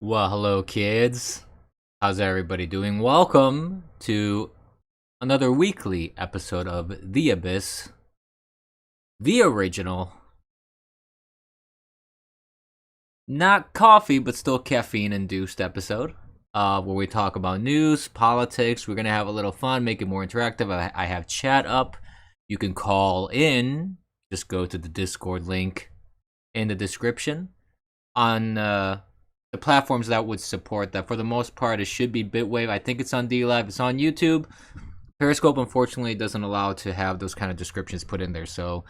Well, hello, kids. How's everybody doing? Welcome to another weekly episode of The Abyss, the original, not coffee, but still caffeine induced episode, where we talk about news, politics. We're going to have a little fun, make it more interactive. I have chat up. You can call in. Just go to the Discord link in the description. On the platforms that would support that, for the most part, it should be Bitwave. I think it's on DLive. It's on YouTube. Periscope, unfortunately, doesn't allow to have those kind of descriptions put in there. So,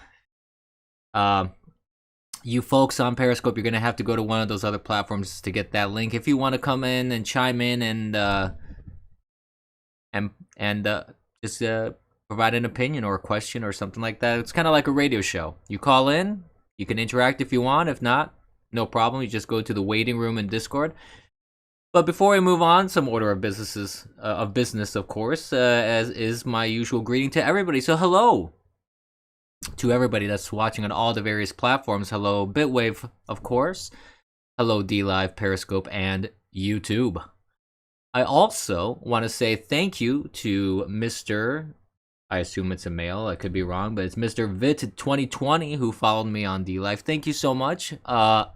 you folks on Periscope, you're gonna have to go to one of those other platforms to get that link if you want to come in and chime in and just provide an opinion or a question or something like that. It's kind of like a radio show. You call in, you can interact if you want. If not, no problem. You just go to the waiting room in Discord. But before we move on, some order of business, of course, as is my usual greeting to everybody. So hello to everybody that's watching on all the various platforms. Hello, Bitwave, of course. Hello, DLive, Periscope, and YouTube. I also want to say thank you to Mr. I assume it's a male. I could be wrong, but it's Mr. Vit2020 who followed me on DLive. Thank you so much.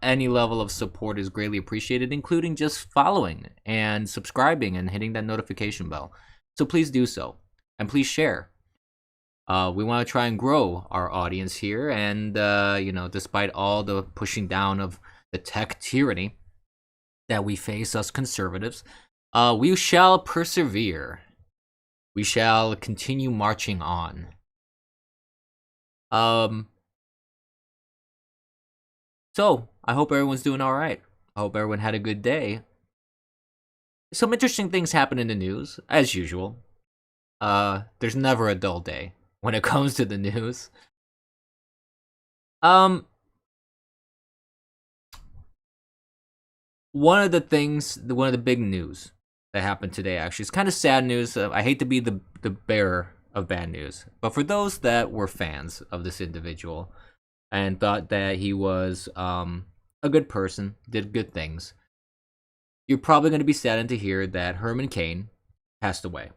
Any level of support is greatly appreciated, including just following and subscribing and hitting that notification bell. So please do so, and please share. We want to try and grow our audience here, and despite all the pushing down of the tech tyranny that we face, us conservatives, we shall persevere. We shall continue marching on. So, I hope everyone's doing all right. I hope everyone had a good day. Some interesting things happen in the news, as usual. There's never a dull day when it comes to the news. One of the big news that happened today, actually, it's kind of sad news. I hate to be the bearer of bad news, but for those that were fans of this individual and thought that he was a good person, did good things, you're probably going to be saddened to hear that Herman Cain passed away.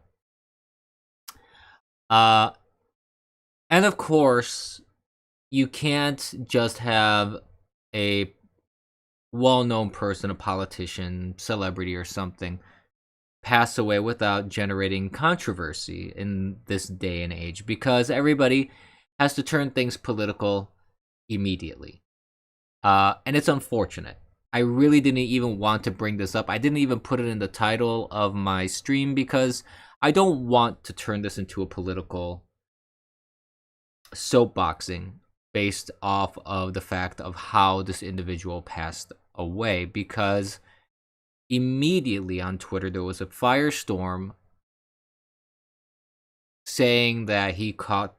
And of course, you can't just have a well-known person, a politician, celebrity, or something pass away without generating controversy in this day and age, because everybody has to turn things political immediately. And it's unfortunate. I really didn't even want to bring this up. I didn't even put it in the title of my stream because I don't want to turn this into a political soapboxing based off of the fact of how this individual passed away, because immediately on Twitter there was a firestorm saying that he caught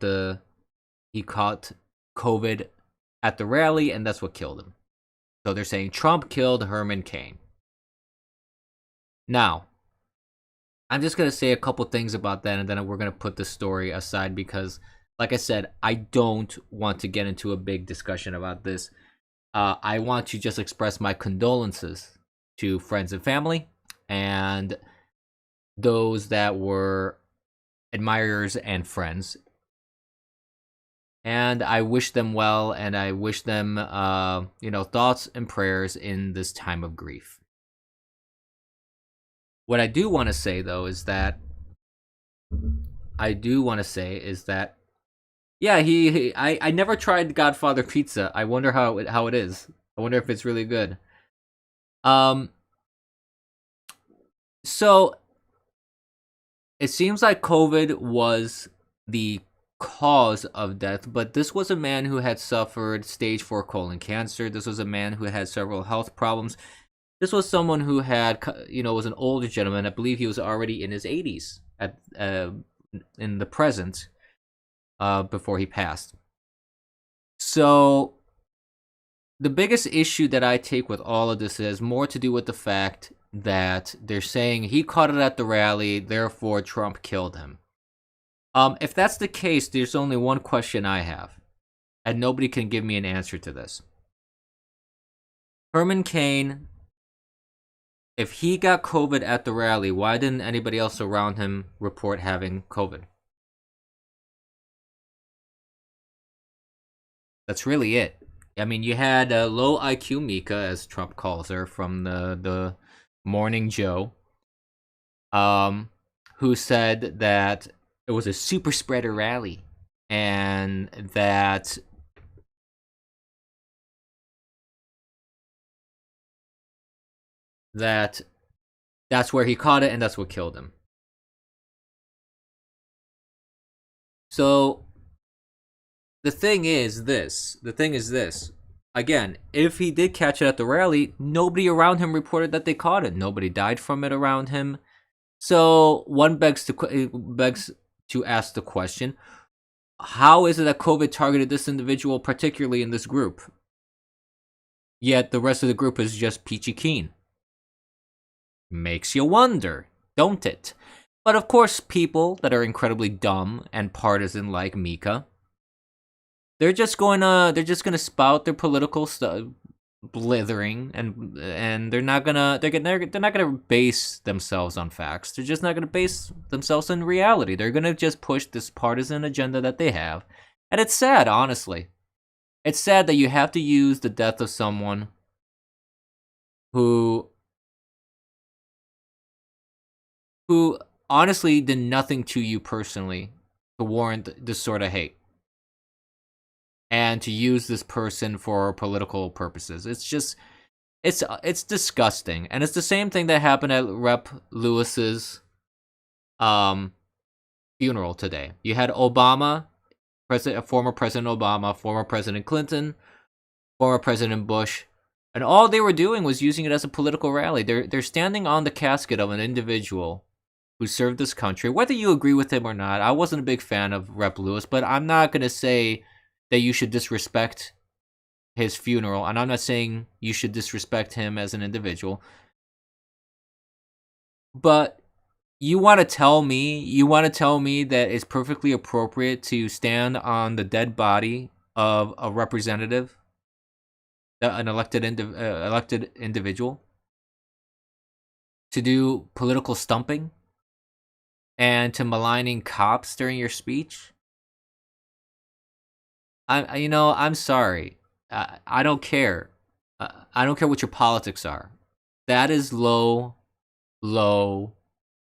COVID at the rally and that's what killed him. So they're saying Trump killed Herman Cain. Now, I'm just going to say a couple things about that, and then we're going to put the story aside because, like I said, I don't want to get into a big discussion about this. I want to just express my condolences to friends and family and those that were admirers and friends. And I wish them well, and I wish them, thoughts and prayers in this time of grief. What I do want to say, though, is that yeah, I never tried Godfather Pizza. I wonder how it is. I wonder if it's really good. So it seems like COVID was the cause of death, but this was a man who had suffered stage 4 colon cancer. This was a man who had several health problems. This was someone who had, was an older gentleman. I believe he was already in his 80s in the present, before he passed. So the biggest issue that I take with all of this has more to do with the fact that they're saying he caught it at the rally, therefore Trump killed him. If that's the case, there's only one question I have, and nobody can give me an answer to this. Herman Cain If he got COVID at the rally, why didn't anybody else around him report having COVID? That's really it. I mean, you had low IQ Mika, as Trump calls her, from the Morning Joe, um, who said that it was a super spreader rally, and that that's where he caught it, and that's what killed him. So the thing is this. The thing is this. Again, if he did catch it at the rally, nobody around him reported that they caught it. Nobody died from it around him. So one begs to ask the question: how is it that COVID targeted this individual, particularly in this group? Yet the rest of the group is just peachy keen. Makes you wonder, don't it? But of course, people that are incredibly dumb and partisan like Mika, they're just gonna spout their political stuff, blithering, and they're not gonna base themselves on facts. They're just not gonna base themselves on reality. They're gonna just push this partisan agenda that they have, and it's sad, honestly. It's sad that you have to use the death of someone who honestly did nothing to you personally to warrant this sort of hate, and to use this person for political purposes. It's just it's disgusting, and it's the same thing that happened at Rep. Lewis's funeral today. You had Obama, former President Obama, former President Clinton, former President Bush, and all they were doing was using it as a political rally. They're standing on the casket of an individual who served this country, whether you agree with him or not. I wasn't a big fan of Rep. Lewis, but I'm not gonna say that you should disrespect his funeral, and I'm not saying you should disrespect him as an individual. But you want to tell me that it's perfectly appropriate to stand on the dead body of a representative, an elected individual, to do political stumping and to maligning cops during your speech? I'm sorry. I don't care. I don't care what your politics are. That is low, low,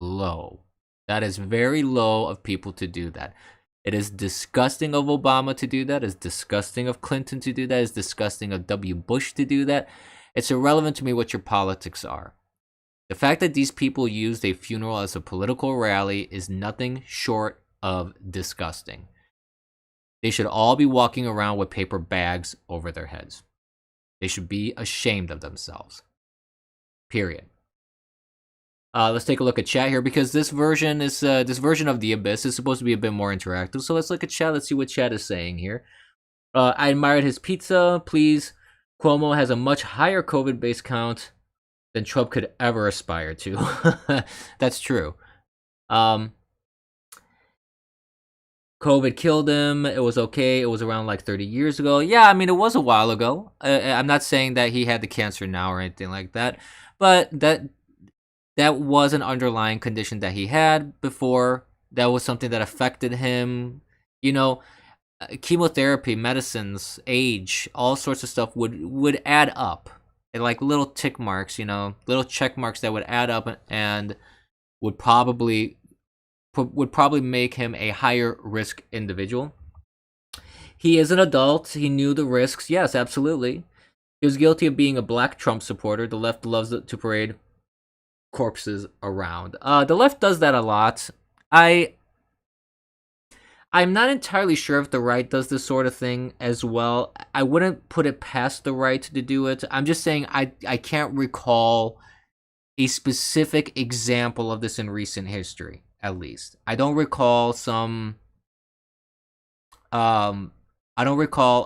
low. That is very low of people to do that. It is disgusting of Obama to do that. It's disgusting of Clinton to do that. It's disgusting of W. Bush to do that. It's irrelevant to me what your politics are. The fact that these people used a funeral as a political rally is nothing short of disgusting. They should all be walking around with paper bags over their heads. They should be ashamed of themselves. Period. Let's take a look at chat here, because this version of the Abyss is supposed to be a bit more interactive. So let's look at chat. Let's see what chat is saying here. I admired his pizza. Please, Cuomo has a much higher COVID base count than Trump could ever aspire to. That's true. COVID killed him. It was okay. It was around like 30 years ago. Yeah, I mean, it was a while ago. I'm not saying that he had the cancer now or anything like that, but that was an underlying condition that he had before. That was something that affected him. Chemotherapy, medicines, age, all sorts of stuff would add up. And like little tick marks, little check marks that would add up and would probably make him a higher risk individual. He is an adult. He knew the risks. Yes, absolutely. He was guilty of being a black Trump supporter. The left loves to parade corpses around. The left does that a lot. I'm not entirely sure if the right does this sort of thing as well. I wouldn't put it past the right to do it. I'm just saying I can't recall a specific example of this in recent history, at least. I don't recall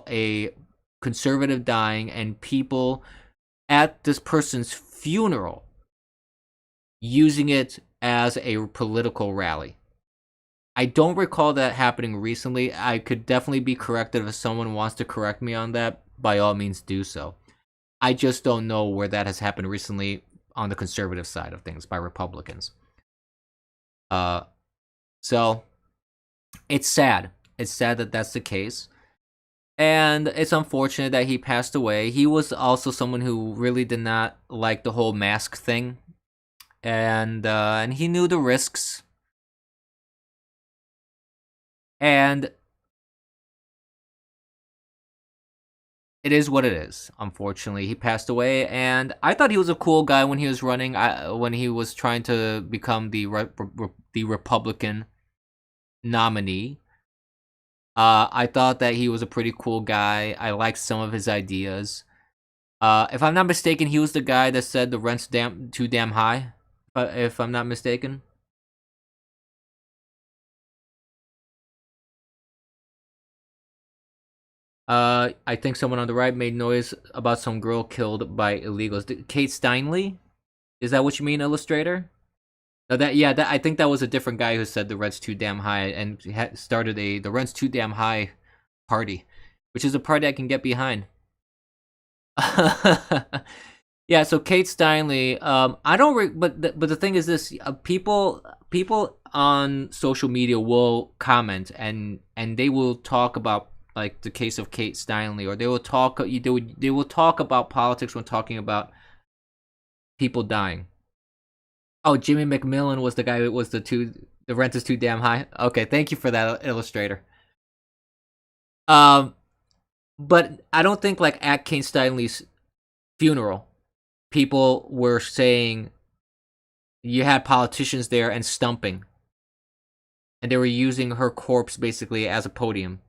a conservative dying and people at this person's funeral using it as a political rally. I don't recall that happening recently. I could definitely be corrected. If someone wants to correct me on that, by all means do so. I just don't know where that has happened recently. on the conservative side of things by Republicans. So it's sad. It's sad that that's the case. And it's unfortunate that he passed away. He was also someone who really did not like the whole mask thing. And he knew the risks. And it is what it is. Unfortunately, he passed away, and I thought he was a cool guy when he was running. When he was trying to become the Republican nominee. I thought that he was a pretty cool guy. I liked some of his ideas. If I'm not mistaken, he was the guy that said the rent's too damn high. If I'm not mistaken. I think someone on the right made noise about some girl killed by illegals. Kate Steinle? Is that what you mean, Illustrator? No, I think that was a different guy who said the rent's too damn high and started the rent's too damn high party, which is a party I can get behind. Yeah, so Kate Steinle, I don't, but the thing is this: people on social media will comment and they will talk about like the case of Kate Steinle, or they will talk about politics when talking about people dying. Oh, Jimmy McMillan was the guy that was the rent is too damn high. Okay, thank you for that, Illustrator. But I don't think like at Kate Steinle's funeral, people were saying you had politicians there and stumping, and they were using her corpse basically as a podium.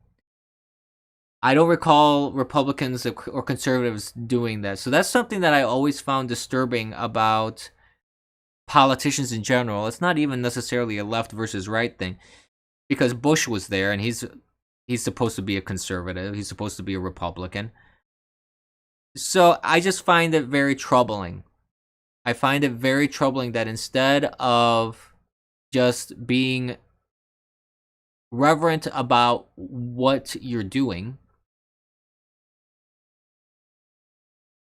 I don't recall Republicans or conservatives doing that. So that's something that I always found disturbing about politicians in general. It's not even necessarily a left versus right thing, because Bush was there and he's supposed to be a conservative. He's supposed to be a Republican. So I just find it very troubling. I find it very troubling that instead of just being reverent about what you're doing,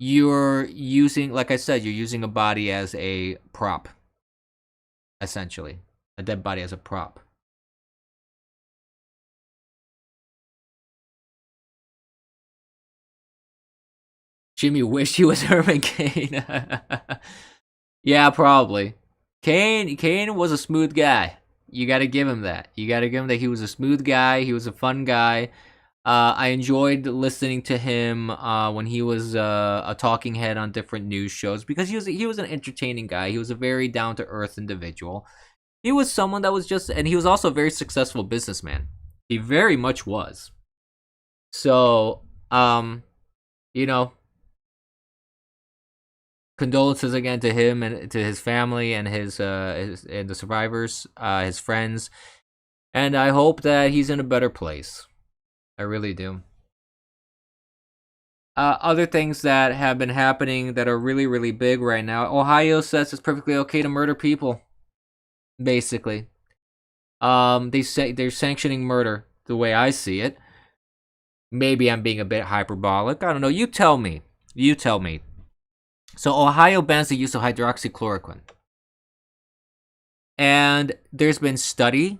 you're using, like I said, you're using a body as a prop, essentially. A dead body as a prop. Jimmy wished he was Herman Cain. Yeah, probably. Cain was a smooth guy. You gotta give him that. You gotta give him that he was a smooth guy. He was a fun guy. I enjoyed listening to him when he was a talking head on different news shows, because he was an entertaining guy. He was a very down to earth individual. He was someone that was and he was also a very successful businessman. He very much was. So, you know, condolences again to him and to his family and his and the survivors, his friends, and I hope that he's in a better place. I really do. Other things that have been happening that are really, really big right now. Ohio says it's perfectly okay to murder people. Basically, they say they're sanctioning murder. The way I see it, maybe I'm being a bit hyperbolic. I don't know. You tell me. You tell me. So Ohio bans the use of hydroxychloroquine, and there's been study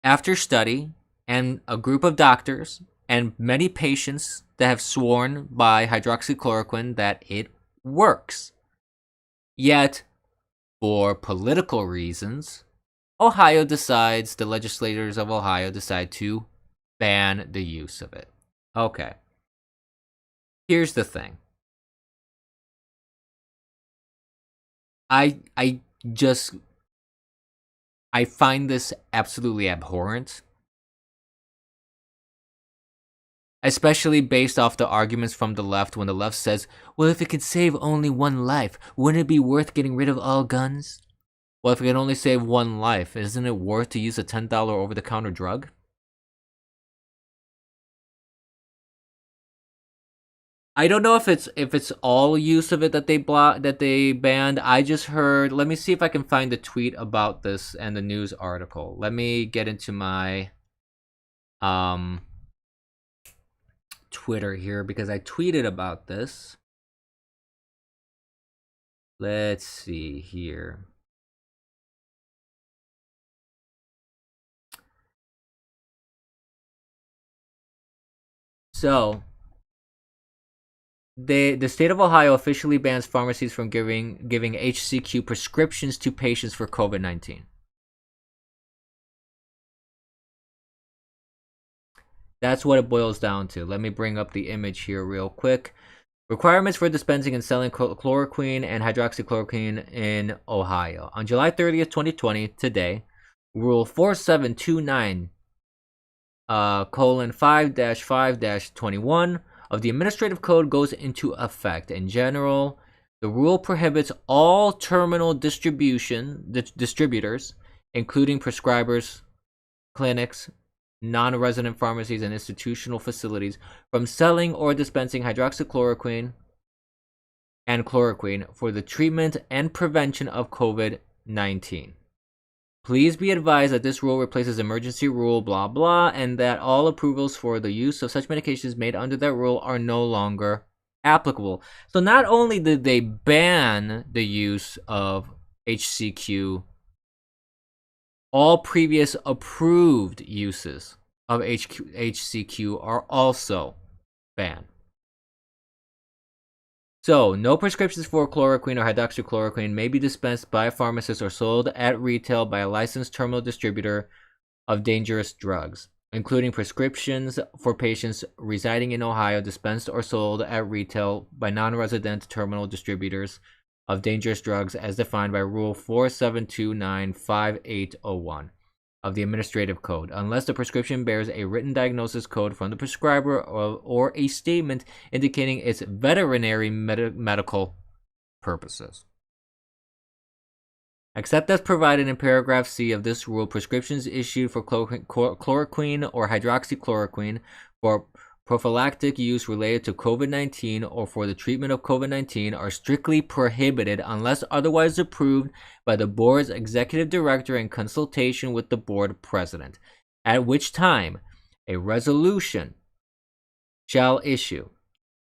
after study, and a group of doctors and many patients that have sworn by hydroxychloroquine that it works. Yet, for political reasons, the legislators of Ohio decide to ban the use of it. Okay. Here's the thing. I find this absolutely abhorrent, especially based off the arguments from the left, when the left says, well, if it could save only one life, wouldn't it be worth getting rid of all guns? Well, if it can only save one life, isn't it worth to use a $10 over-the-counter drug? I don't know if it's all use of it that they banned. I just heard. Let me see if I can find the tweet about this and the news article. Let me get into my Twitter here, because I tweeted about this. Let's see here. So, the state of Ohio officially bans pharmacies from giving HCQ prescriptions to patients for COVID-19. That's what it boils down to. Let me bring up the image here real quick. Requirements for dispensing and selling chloroquine and hydroxychloroquine in Ohio. On July 30th, 2020, today, Rule 4729 colon 5-5-21 of the Administrative Code goes into effect. In general, the rule prohibits all terminal distributors, including prescribers, clinics, non-resident pharmacies, and institutional facilities, from selling or dispensing hydroxychloroquine and chloroquine for the treatment and prevention of COVID-19. Please be advised that this rule replaces emergency rule blah blah, and that all approvals for the use of such medications made under that rule are no longer applicable. So not only did they ban the use of HCQ, all previous approved uses of HCQ are also banned. So, no prescriptions for chloroquine or hydroxychloroquine may be dispensed by a pharmacist or sold at retail by a licensed terminal distributor of dangerous drugs, including prescriptions for patients residing in Ohio dispensed or sold at retail by non-resident terminal distributors of dangerous drugs as defined by Rule 47295801 of the Administrative Code, unless the prescription bears a written diagnosis code from the prescriber or a statement indicating its veterinary medical purposes. Except as provided in paragraph C of this rule, prescriptions issued for chloroquine or hydroxychloroquine for prophylactic use related to COVID-19 or for the treatment of COVID-19 are strictly prohibited unless otherwise approved by the board's executive director in consultation with the board president, at which time a resolution shall issue.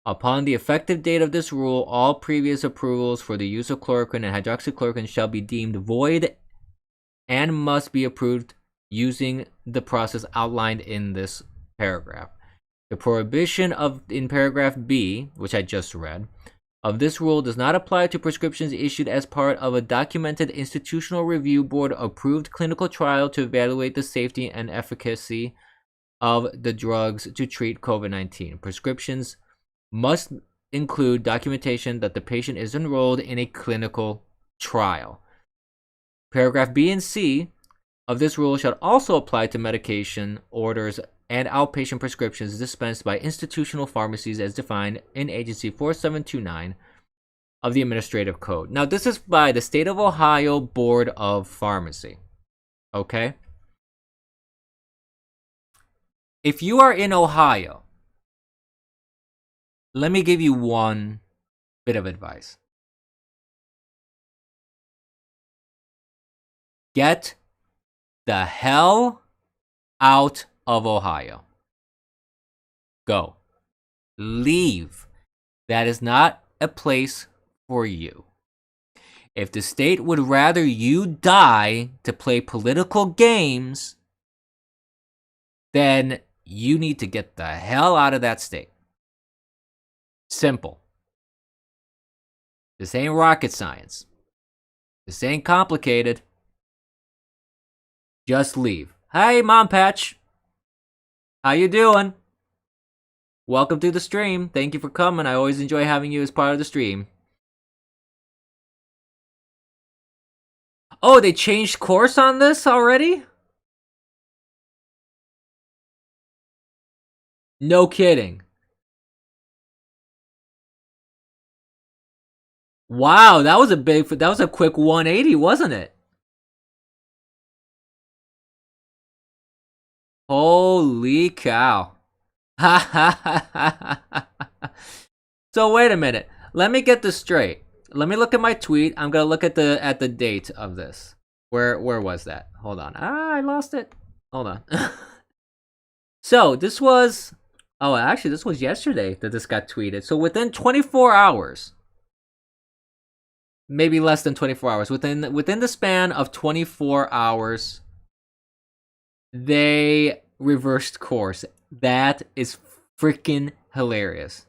Upon the effective date of this rule, all previous approvals for the use of chloroquine and hydroxychloroquine shall be deemed void and must be approved using the process outlined in this paragraph. The prohibition in paragraph B, which I just read, of this rule does not apply to prescriptions issued as part of a documented institutional review board approved clinical trial to evaluate the safety and efficacy of the drugs to treat COVID-19. Prescriptions must include documentation that the patient is enrolled in a clinical trial. Paragraph B and C of this rule shall also apply to medication orders and outpatient prescriptions dispensed by institutional pharmacies as defined in Agency 4729 of the Administrative Code. Now, this is by the State of Ohio Board of Pharmacy. Okay? If you are in Ohio, let me give you one bit of advice. Get the hell out of Ohio. Go. Leave. That is not a place for you. If the state would rather you die to play political games, then you need to get the hell out of that state. Simple. This ain't rocket science. This ain't complicated. Just leave. Hey, Mom Patch. How you doing? Welcome to the stream. Thank you for coming. I always enjoy having you as part of the stream. Oh, they changed course on this already? No kidding. Wow, that was a quick 180, wasn't it? Holy cow. So wait a minute. Let me get this straight. Let me look at my tweet. I'm gonna look at the date of this. Where was that? Hold on. I lost it. Hold on. So this was this was yesterday that this got tweeted. So within 24 hours, maybe less than 24 hours. Within the span of 24 hours, they reversed course. That is freaking hilarious.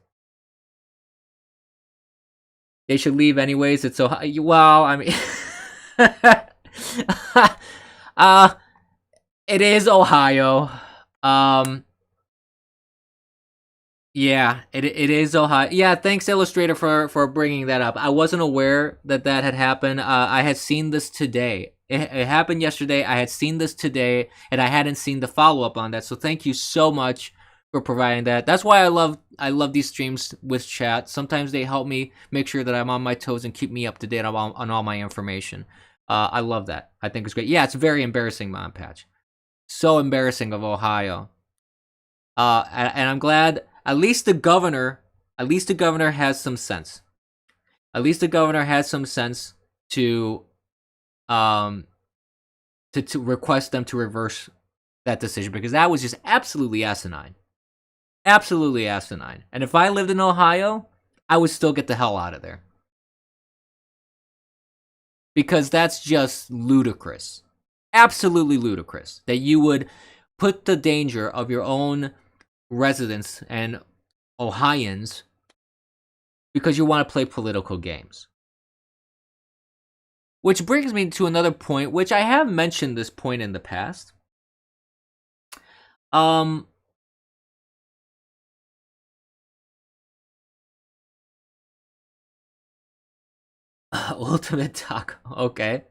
They should leave anyways. It's so well. I mean, it is Ohio. Yeah, it is Ohio. Yeah, thanks Illustrator for bringing that up. I wasn't aware that had happened. I had seen this today. It happened yesterday. I had seen this today, and I hadn't seen the follow up on that. So thank you so much for providing that. That's why I love these streams with chat. Sometimes they help me make sure that I'm on my toes and keep me up to date on all my information. I love that. I think it's great. Yeah, it's very embarrassing, Mon Patch. So embarrassing of Ohio. And I'm glad at least the governor has some sense. At least the governor has some sense to request them to reverse that decision, because that was just absolutely asinine. Absolutely asinine. And if I lived in Ohio, I would still get the hell out of there. Because that's just ludicrous. Absolutely ludicrous. That you would put the danger of your own residents and Ohioans because you want to play political games. Which brings me to another point, which I have mentioned this point in the past. Ultimate taco. Okay.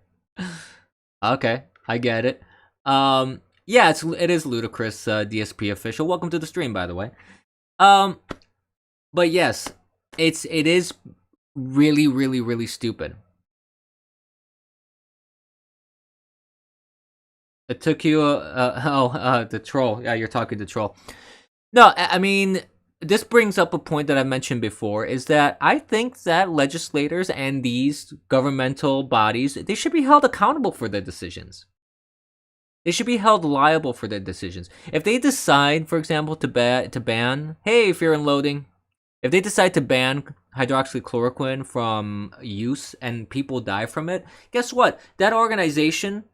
Okay, I get it. Yeah, it is ludicrous, DSP official. Welcome to the stream, by the way. But yes, it is really, really, really stupid. It took you the troll. Yeah, you're talking to troll. No, I mean, this brings up a point that I mentioned before, is that I think that legislators and these governmental bodies, they should be held accountable for their decisions. They should be held liable for their decisions. If they decide, for example, to ban, hey, fear and loathing, if they decide to ban hydroxychloroquine from use and people die from it, guess what? That organization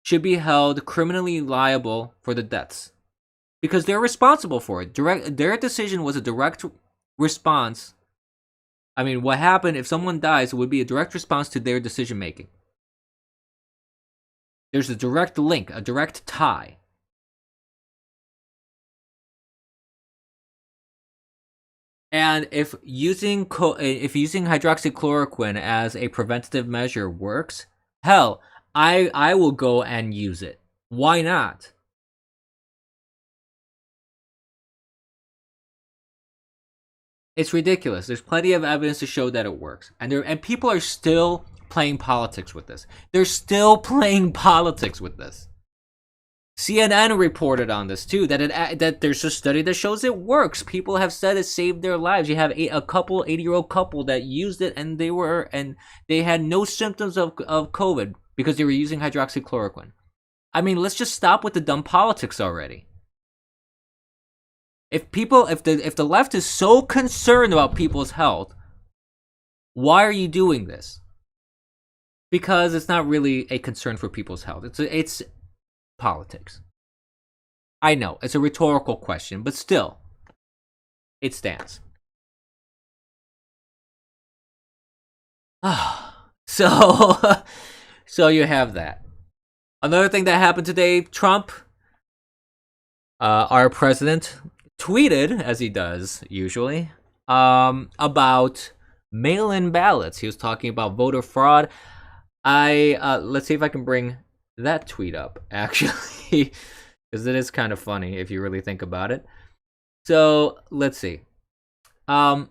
should be held criminally liable for the deaths, because they're responsible for it. Their decision was a direct response. I mean, what happened if someone dies would be a direct response to their decision making. There's a direct link, a direct tie. And if using hydroxychloroquine as a preventative measure works, hell, I will go and use it. Why not? It's ridiculous. There's plenty of evidence to show that it works, and people are still playing politics with this. They're still playing politics with this. CNN reported on this too, that there's a study that shows it works. People have said it saved their lives. You have a 80-year-old couple that used it, and they had no symptoms of COVID because they were using hydroxychloroquine. I mean, let's just stop with the dumb politics already. If the left is so concerned about people's health, why are you doing this? Because it's not really a concern for people's health. It's politics. I know, it's a rhetorical question, but still, it stands. So you have that. Another thing that happened today, Trump, our president, tweeted, as he does usually, about mail-in ballots. He was talking about voter fraud. Let's see if I can bring that tweet up, actually, because it is kind of funny if you really think about it. So let's see. Ooh,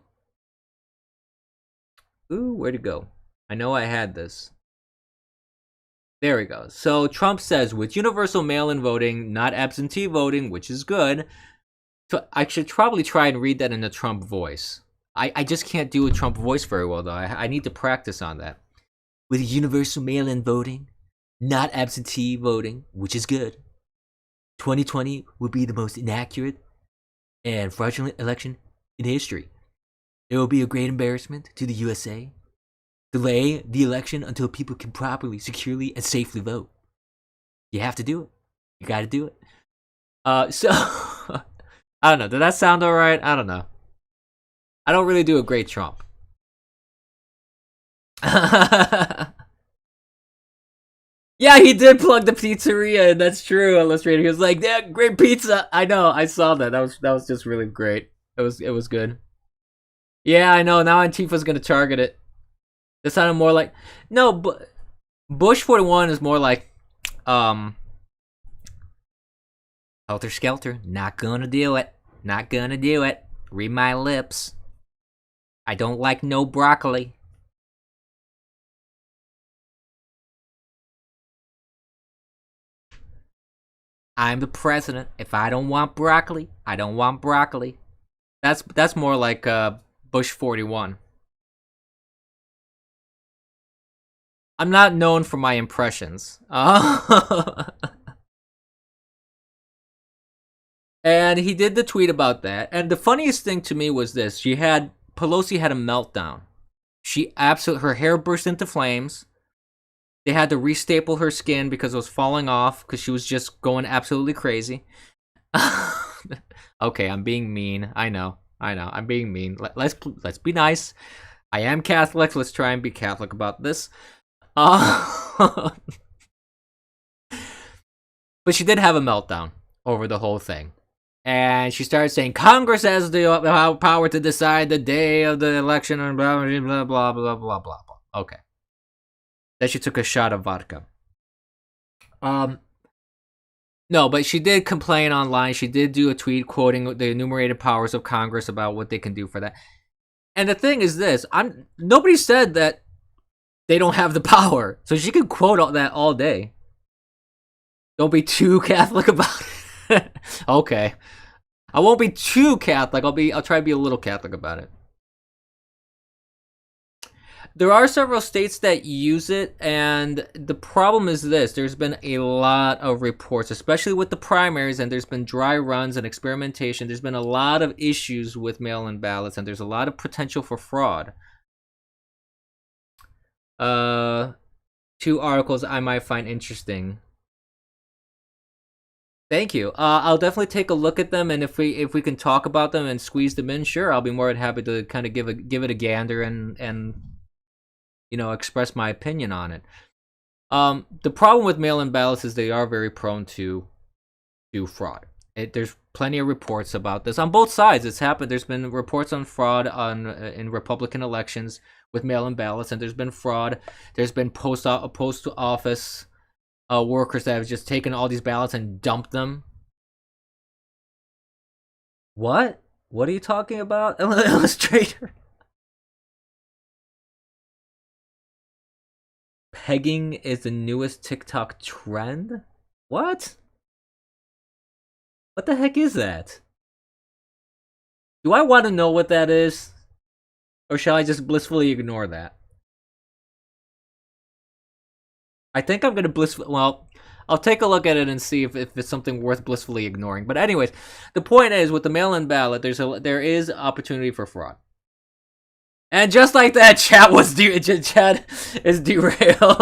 where'd it go? I know I had this. There we go. So Trump says, with universal mail-in voting, not absentee voting, which is good. So I should probably try and read that in a Trump voice. I just can't do a Trump voice very well, though. I need to practice on that. With universal mail-in voting, not absentee voting, which is good. 2020 will be the most inaccurate and fraudulent election in history. It will be a great embarrassment to the USA delay the election until people can properly, securely, and safely vote. You have to do it. You got to do it. So I don't know. Did that sound all right? I don't know. I don't really do a great Trump. Yeah, he did plug the pizzeria, and that's true. Illustrator, he was like, "Yeah, great pizza." I know, I saw that. That was just really great. It was good. Yeah, I know. Now Antifa's gonna target it. It sounded more like no, but Bush 41 is more like helter skelter. Not gonna do it. Not gonna do it. Read my lips. I don't like no broccoli. I'm the president. If I don't want broccoli, I don't want broccoli. That's more like Bush 41. I'm not known for my impressions. And he did the tweet about that. And the funniest thing to me was this: Pelosi had a meltdown. Her hair burst into flames. They had to restaple her skin because it was falling off because she was just going absolutely crazy. Okay, I'm being mean. I know. I'm being mean. Let's be nice. I am Catholic. Let's try and be Catholic about this. But she did have a meltdown over the whole thing. And she started saying Congress has the power to decide the day of the election and blah, blah, blah, blah, blah, blah, blah. Okay. Then she took a shot of vodka. No, but she did complain online. She did do a tweet quoting the enumerated powers of Congress about what they can do for that. And the thing is this: nobody said that they don't have the power, so she could quote all that all day. Don't be too Catholic about it. Okay, I won't be too Catholic. I'll try to be a little Catholic about it. There are several states that use it, and the problem is this: there's been a lot of reports, especially with the primaries, and there's been dry runs and experimentation. There's been a lot of issues with mail-in ballots, and there's a lot of potential for fraud. 2 articles I might find interesting. Thank you. I'll definitely take a look at them, and if we can talk about them and squeeze them in, sure, I'll be more than happy to kind of give it a gander and express my opinion on it. The problem with mail-in ballots is they are very prone to fraud. There's plenty of reports about this on both sides. It's happened. There's been reports on fraud in Republican elections with mail-in ballots, and there's been fraud. There's been post office workers that have just taken all these ballots and dumped them. What? What are you talking about, Illustrator? Pegging is the newest TikTok trend? What? What the heck is that? Do I want to know what that is? Or shall I just blissfully ignore that? I think I'm going to well, I'll take a look at it and see if it's something worth blissfully ignoring. But anyways, the point is, with the mail-in ballot, there is opportunity for fraud. And just like that, chat is derailed.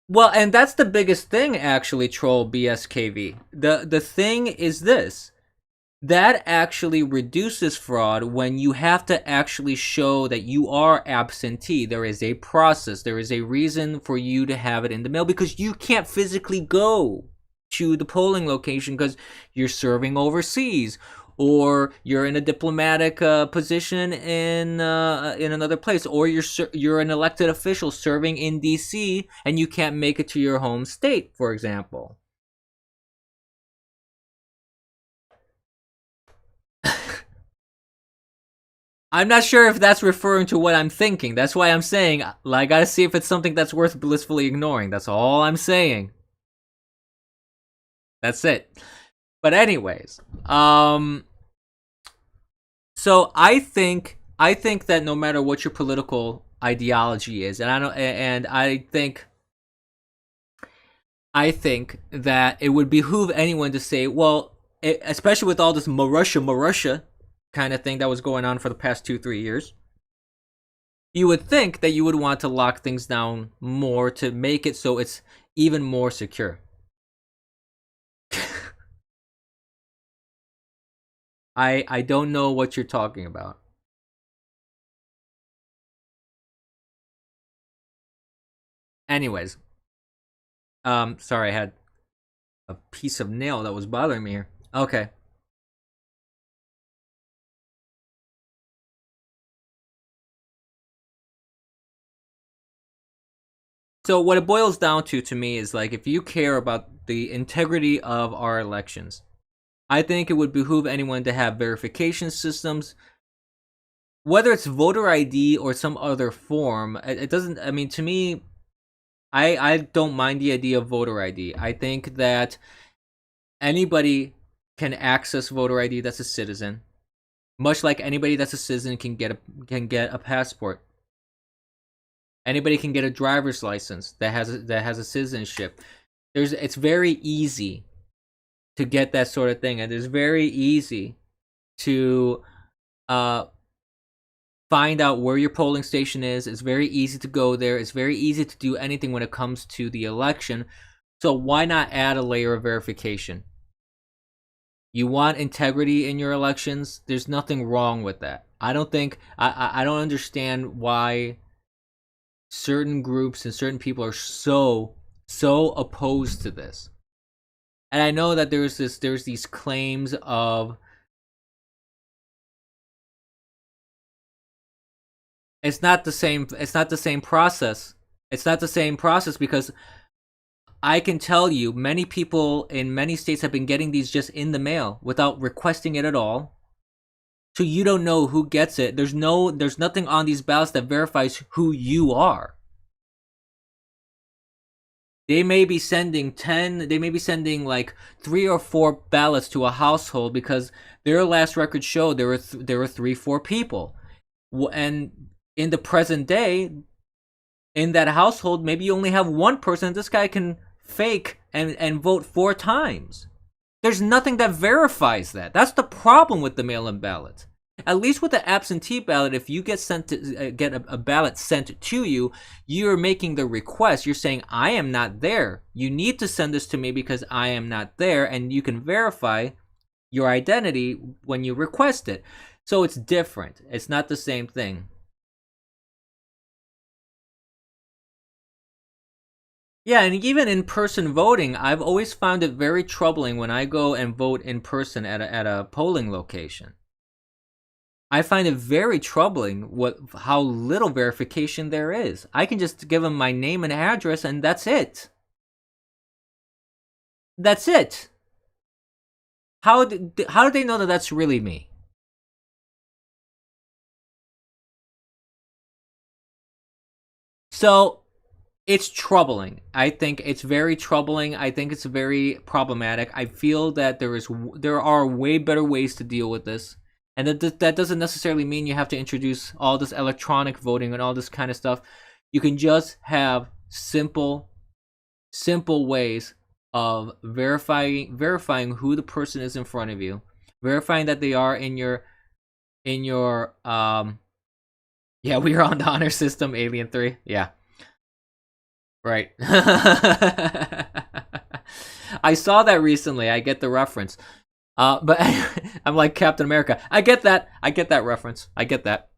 Well, and that's the biggest thing, actually, Troll BSKV. The thing is this: that actually reduces fraud when you have to actually show that you are absentee. There is a process. There is a reason for you to have it in the mail, because you can't physically go to the polling location because you're serving overseas, or you're in a diplomatic position in another place, or you're an elected official serving in DC and you can't make it to your home state, for example. I'm not sure if that's referring to what I'm thinking. That's why I'm saying I gotta see if it's something that's worth blissfully ignoring. That's all I'm saying. That's it. But anyways, so I think that no matter what your political ideology is, and I think that it would behoove anyone to say, well, especially with all this Marussia kind of thing that was going on for the past 2-3 years, you would think that you would want to lock things down more to make it so it's even more secure. I don't know what you're talking about. Anyways, sorry, I had a piece of nail that was bothering me here. Okay. So what it boils down to me is like, if you care about the integrity of our elections, I think it would behoove anyone to have verification systems, whether it's voter ID or some other form. It doesn't. I mean, to me, I don't mind the idea of voter ID. I think that anybody can access voter ID that's a citizen, much like anybody that's a citizen can get a passport. Anybody can get a driver's license that has a citizenship. It's very easy to get that sort of thing, and it's very easy to find out where your polling station is. It's very easy to go there. It's very easy to do anything when it comes to the election. So why not add a layer of verification? You want integrity in your elections? There's nothing wrong with that. I don't understand why certain groups and certain people are so opposed to this. And I know that there's these claims of it's not the same process. It's not the same process because I can tell you many people in many states have been getting these just in the mail without requesting it at all. So you don't know who gets it. There's nothing on these ballots that verifies who you are. They may be sending like 3 or 4 ballots to a household because their last record showed there were 3-4 people. And in the present day, in that household, maybe you only have one person. This guy can fake and vote 4 times. There's nothing that verifies that. That's the problem with the mail-in ballot. At least with the absentee ballot, if you get a ballot sent to you, you're making the request. You're saying, I am not there. You need to send this to me because I am not there, and you can verify your identity when you request it. So it's different. It's not the same thing. Yeah, and even in-person voting, I've always found it very troubling when I go and vote in person at a polling location. I find it very troubling how little verification there is. I can just give them my name and address, and that's it. That's it. How do they know that that's really me? So it's troubling. I think it's very troubling. I think it's very problematic. I feel that there are way better ways to deal with this. And that doesn't necessarily mean you have to introduce all this electronic voting and all this kind of stuff. You can just have simple ways of verifying who the person is in front of you, verifying that they are in your yeah, we are on the honor system, Alien 3. Yeah. Right. I saw that recently. I get the reference. But I'm like Captain America. I get that. I get that reference. I get that.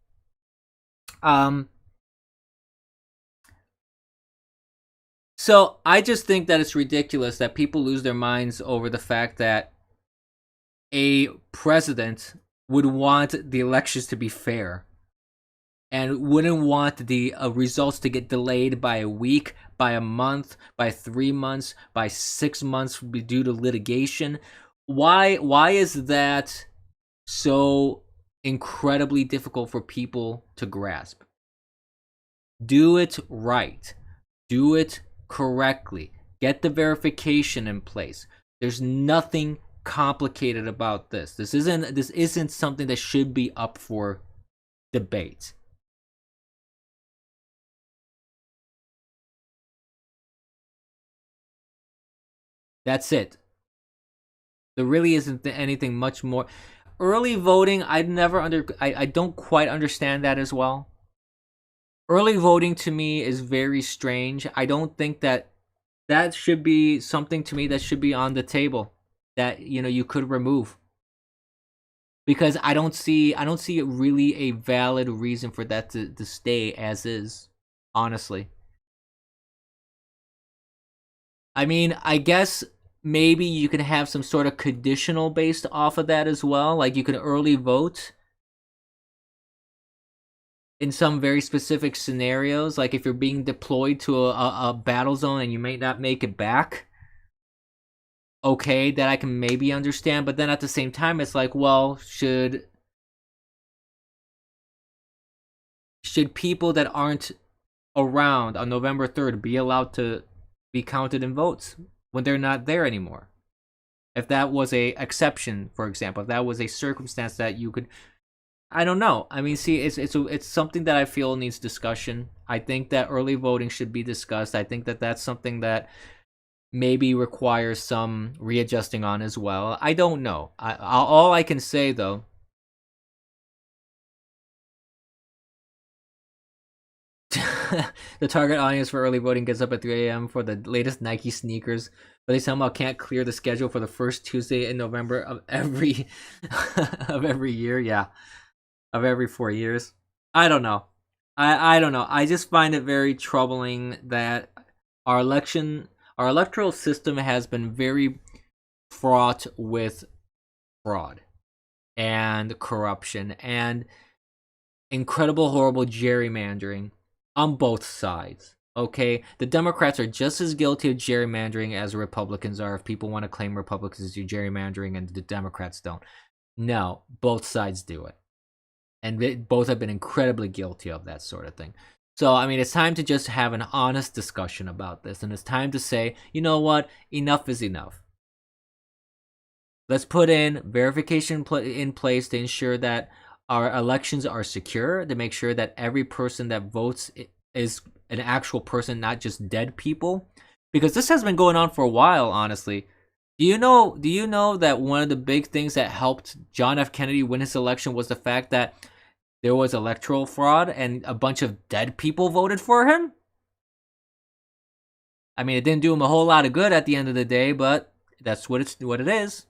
So I just think that it's ridiculous that people lose their minds over the fact that a president would want the elections to be fair and wouldn't want the results to get delayed by a week, by a month, by 3 months, by 6 months due to litigation. Why is that so incredibly difficult for people to grasp? Do it right. Do it correctly. Get the verification in place. There's nothing complicated about this. This isn't something that should be up for debate. That's it. There really isn't anything much more. Early voting, I don't quite understand that as well. Early voting to me is very strange. I don't think that should be something to me that should be on the table that you could remove, because I don't see really a valid reason for that to stay as is, honestly. I mean, I guess maybe you can have some sort of conditional based off of that as well. Like you can early vote in some very specific scenarios, like if you're being deployed to a battle zone and you may not make it back. Okay, that I can maybe understand, but then at the same time, it's like, well, should people that aren't around on November 3rd be allowed to be counted in votes when they're not there anymore? If that was a exception, for example, if that was a circumstance that you could, I don't know. I mean, see, it's something that I feel needs discussion. I think that early voting should be discussed. I think that that's something that maybe requires some readjusting on as well. I don't know. All I can say though, the target audience for early voting gets up at 3 a.m. for the latest Nike sneakers, but they somehow can't clear the schedule for the first Tuesday in November of every of every year. Yeah, of every 4 years. I don't know. I don't know. I just find it very troubling that our electoral system has been very fraught with fraud and corruption and incredible, horrible gerrymandering on both sides. Okay, the Democrats are just as guilty of gerrymandering as Republicans are. If people want to claim Republicans do gerrymandering and the Democrats don't, no, both sides do it, and they both have been incredibly guilty of that sort of thing. So, I mean, it's time to just have an honest discussion about this, and it's time to say, you know what, enough is enough. Let's put in verification in place to ensure that our elections are secure, to make sure that every person that votes is an actual person, not just dead people. Because this has been going on for a while, honestly. Do you know that one of the big things that helped John F. Kennedy win his election was the fact that there was electoral fraud and a bunch of dead people voted for him? I mean, it didn't do him a whole lot of good at the end of the day, but that's what it is.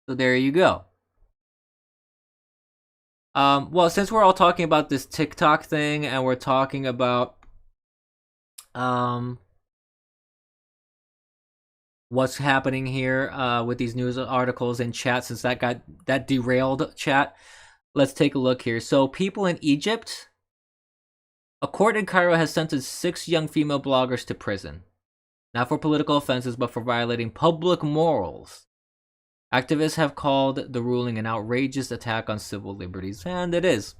So there you go. Well, since we're all talking about this TikTok thing and we're talking about what's happening here with these news articles and chat, since that derailed chat, let's take a look here. So people in Egypt, a court in Cairo has sentenced 6 young female bloggers to prison, not for political offenses but for violating public morals. Activists have called the ruling an outrageous attack on civil liberties, and it is.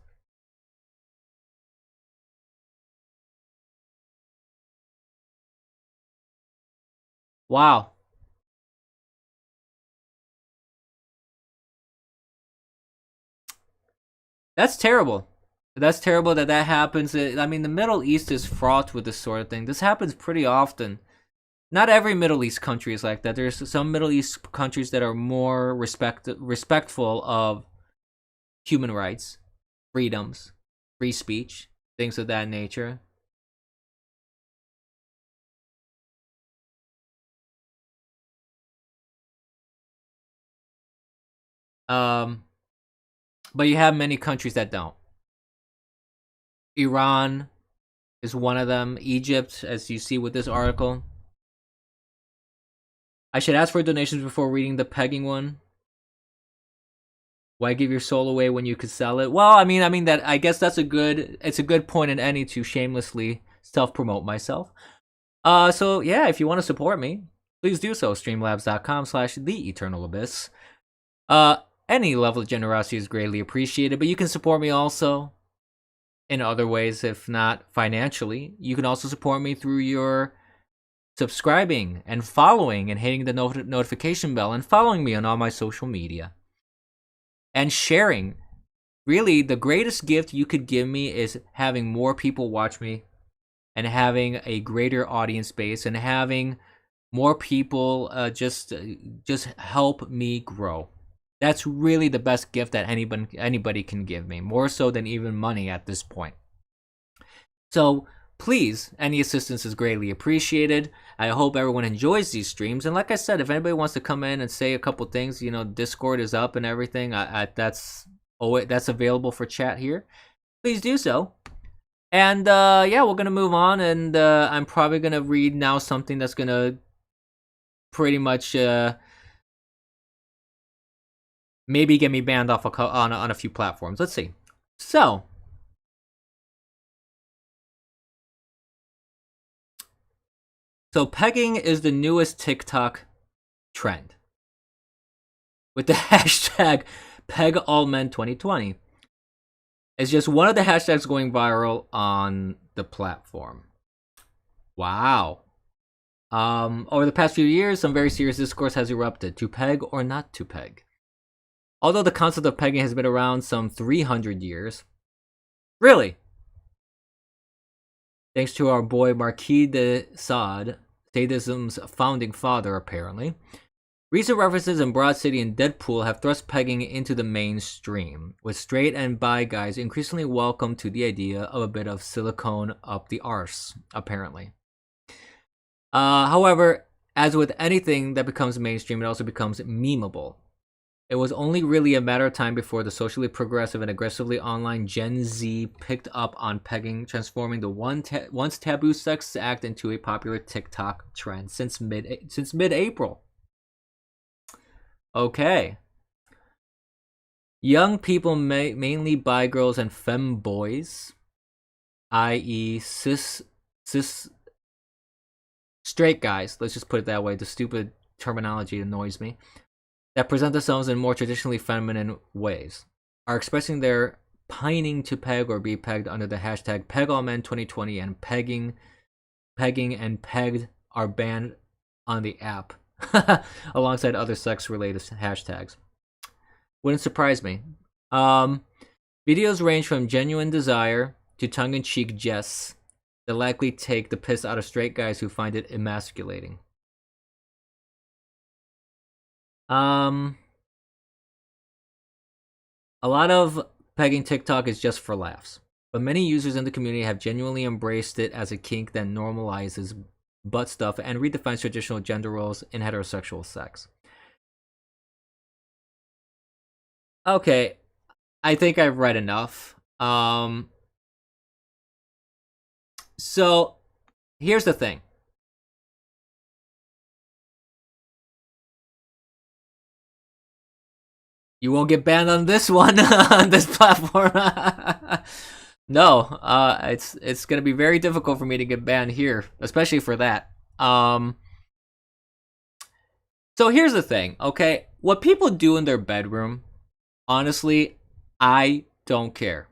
Wow. That's terrible. That's terrible that happens. I mean, the Middle East is fraught with this sort of thing. This happens pretty often. Not every Middle East country is like that. There's some Middle East countries that are more respectful of human rights, freedoms, free speech, things of that nature. Um, but you have many countries that don't. Iran is one of them. Egypt, as you see with this article. I should ask for donations before reading the pegging one. Why give your soul away when you could sell it? Well, I mean that I guess it's a good point in any to shamelessly self-promote myself. So yeah, if you want to support me, please do so. Streamlabs.com/theeternalabyss. Any level of generosity is greatly appreciated, but you can support me also in other ways, if not financially. You can also support me through your subscribing and following and hitting the notification bell and following me on all my social media. And sharing. Really, the greatest gift you could give me is having more people watch me and having a greater audience base and having more people, just help me grow. That's really the best gift that anybody can give me, more so than even money at this point. So please, any assistance is greatly appreciated. I hope everyone enjoys these streams. And like I said, if anybody wants to come in and say a couple things, Discord is up and everything. That's available for chat here. Please do so. And yeah, we're gonna move on, and I'm probably gonna read now something that's gonna pretty much maybe get me banned off on a few platforms. Let's see. So pegging is the newest TikTok trend, with the hashtag #PegAllMen2020. It's just one of the hashtags going viral on the platform. Wow. Over the past few years, some very serious discourse has erupted: to peg or not to peg. Although the concept of pegging has been around some 300 years. Really? Thanks to our boy Marquis de Sade, sadism's founding father, apparently. Recent references in Broad City and Deadpool have thrust pegging into the mainstream, with straight and bi guys increasingly welcome to the idea of a bit of silicone up the arse, apparently. However, as with anything that becomes mainstream, it also becomes memeable. It was only really a matter of time before the socially progressive and aggressively online Gen Z picked up on pegging, transforming the once taboo sex act into a popular TikTok trend since mid-April. Okay. Young people, mainly bi girls and femboys, i.e. cis straight guys, let's just put it that way, the stupid terminology annoys me, that present themselves in more traditionally feminine ways, are expressing their pining to peg or be pegged under the hashtag #PegAllMen2020, and pegging and pegged are banned on the app, alongside other sex-related hashtags. Wouldn't surprise me. Videos range from genuine desire to tongue-in-cheek jests that likely take the piss out of straight guys who find it emasculating. A lot of pegging TikTok is just for laughs, but many users in the community have genuinely embraced it as a kink that normalizes butt stuff and redefines traditional gender roles in heterosexual sex. Okay, I think I've read enough. So here's the thing. You won't get banned on this one, on this platform. No, it's gonna be very difficult for me to get banned here, especially for that. So here's the thing, okay? What people do in their bedroom, honestly, I don't care.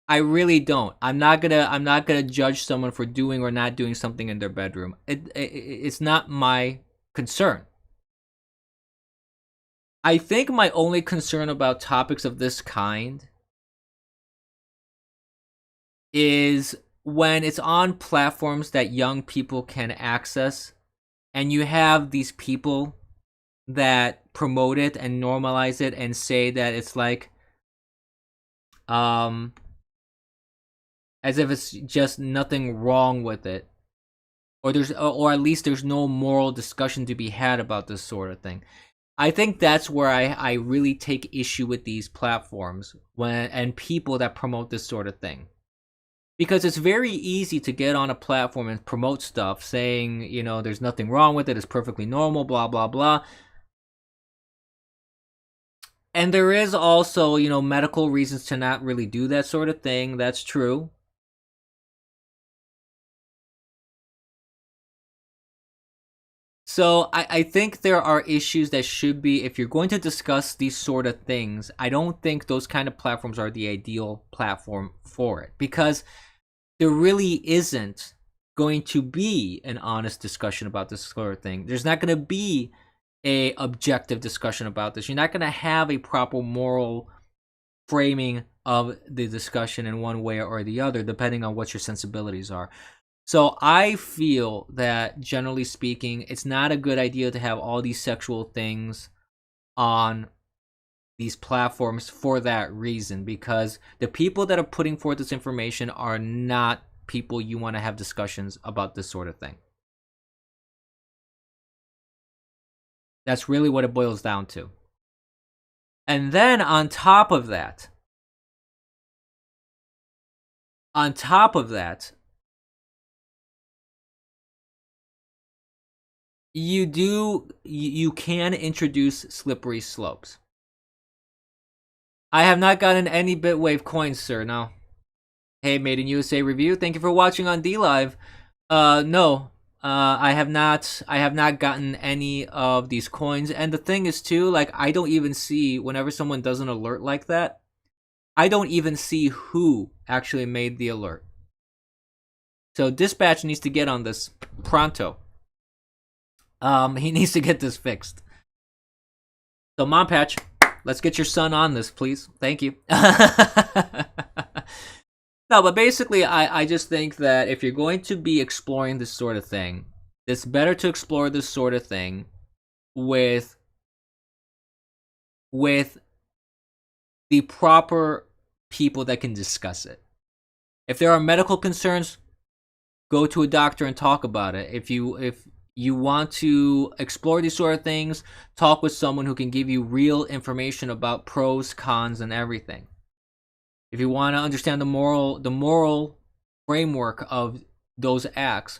I really don't. I'm not gonna judge someone for doing or not doing something in their bedroom. It's not my concern. I think my only concern about topics of this kind is when it's on platforms that young people can access, and you have these people that promote it and normalize it and say that it's like as if it's just nothing wrong with it, or at least there's no moral discussion to be had about this sort of thing. I think that's where I really take issue with these platforms and people that promote this sort of thing. Because it's very easy to get on a platform and promote stuff saying, there's nothing wrong with it, it's perfectly normal, blah, blah, blah. And there is also, medical reasons to not really do that sort of thing. That's true. So I think there are issues that should be, if you're going to discuss these sort of things, I don't think those kind of platforms are the ideal platform for it, because there really isn't going to be an honest discussion about this sort of thing. There's not going to be a objective discussion about this. You're not going to have a proper moral framing of the discussion in one way or the other, depending on what your sensibilities are. So I feel that generally speaking, it's not a good idea to have all these sexual things on these platforms for that reason, because the people that are putting forth this information are not people you want to have discussions about this sort of thing. That's really what it boils down to. And then on top of that, you can introduce slippery slopes. I have not gotten any Bitwave coins, sir. No. Hey, Made in USA review. Thank you for watching on DLive. No. I have not. I have not gotten any of these coins. And the thing is, too, like I don't even see whenever someone does an alert like that. I don't even see who actually made the alert. So dispatch needs to get on this pronto. He needs to get this fixed. So Mom Patch, let's get your son on this, please. Thank you. No, but basically, I just think that if you're going to be exploring this sort of thing, it's better to explore this sort of thing with the proper people that can discuss it. If there are medical concerns, go to a doctor and talk about it. If you want to explore these sort of things, talk with someone who can give you real information about pros, cons, and everything. If you want to understand the moral framework of those acts,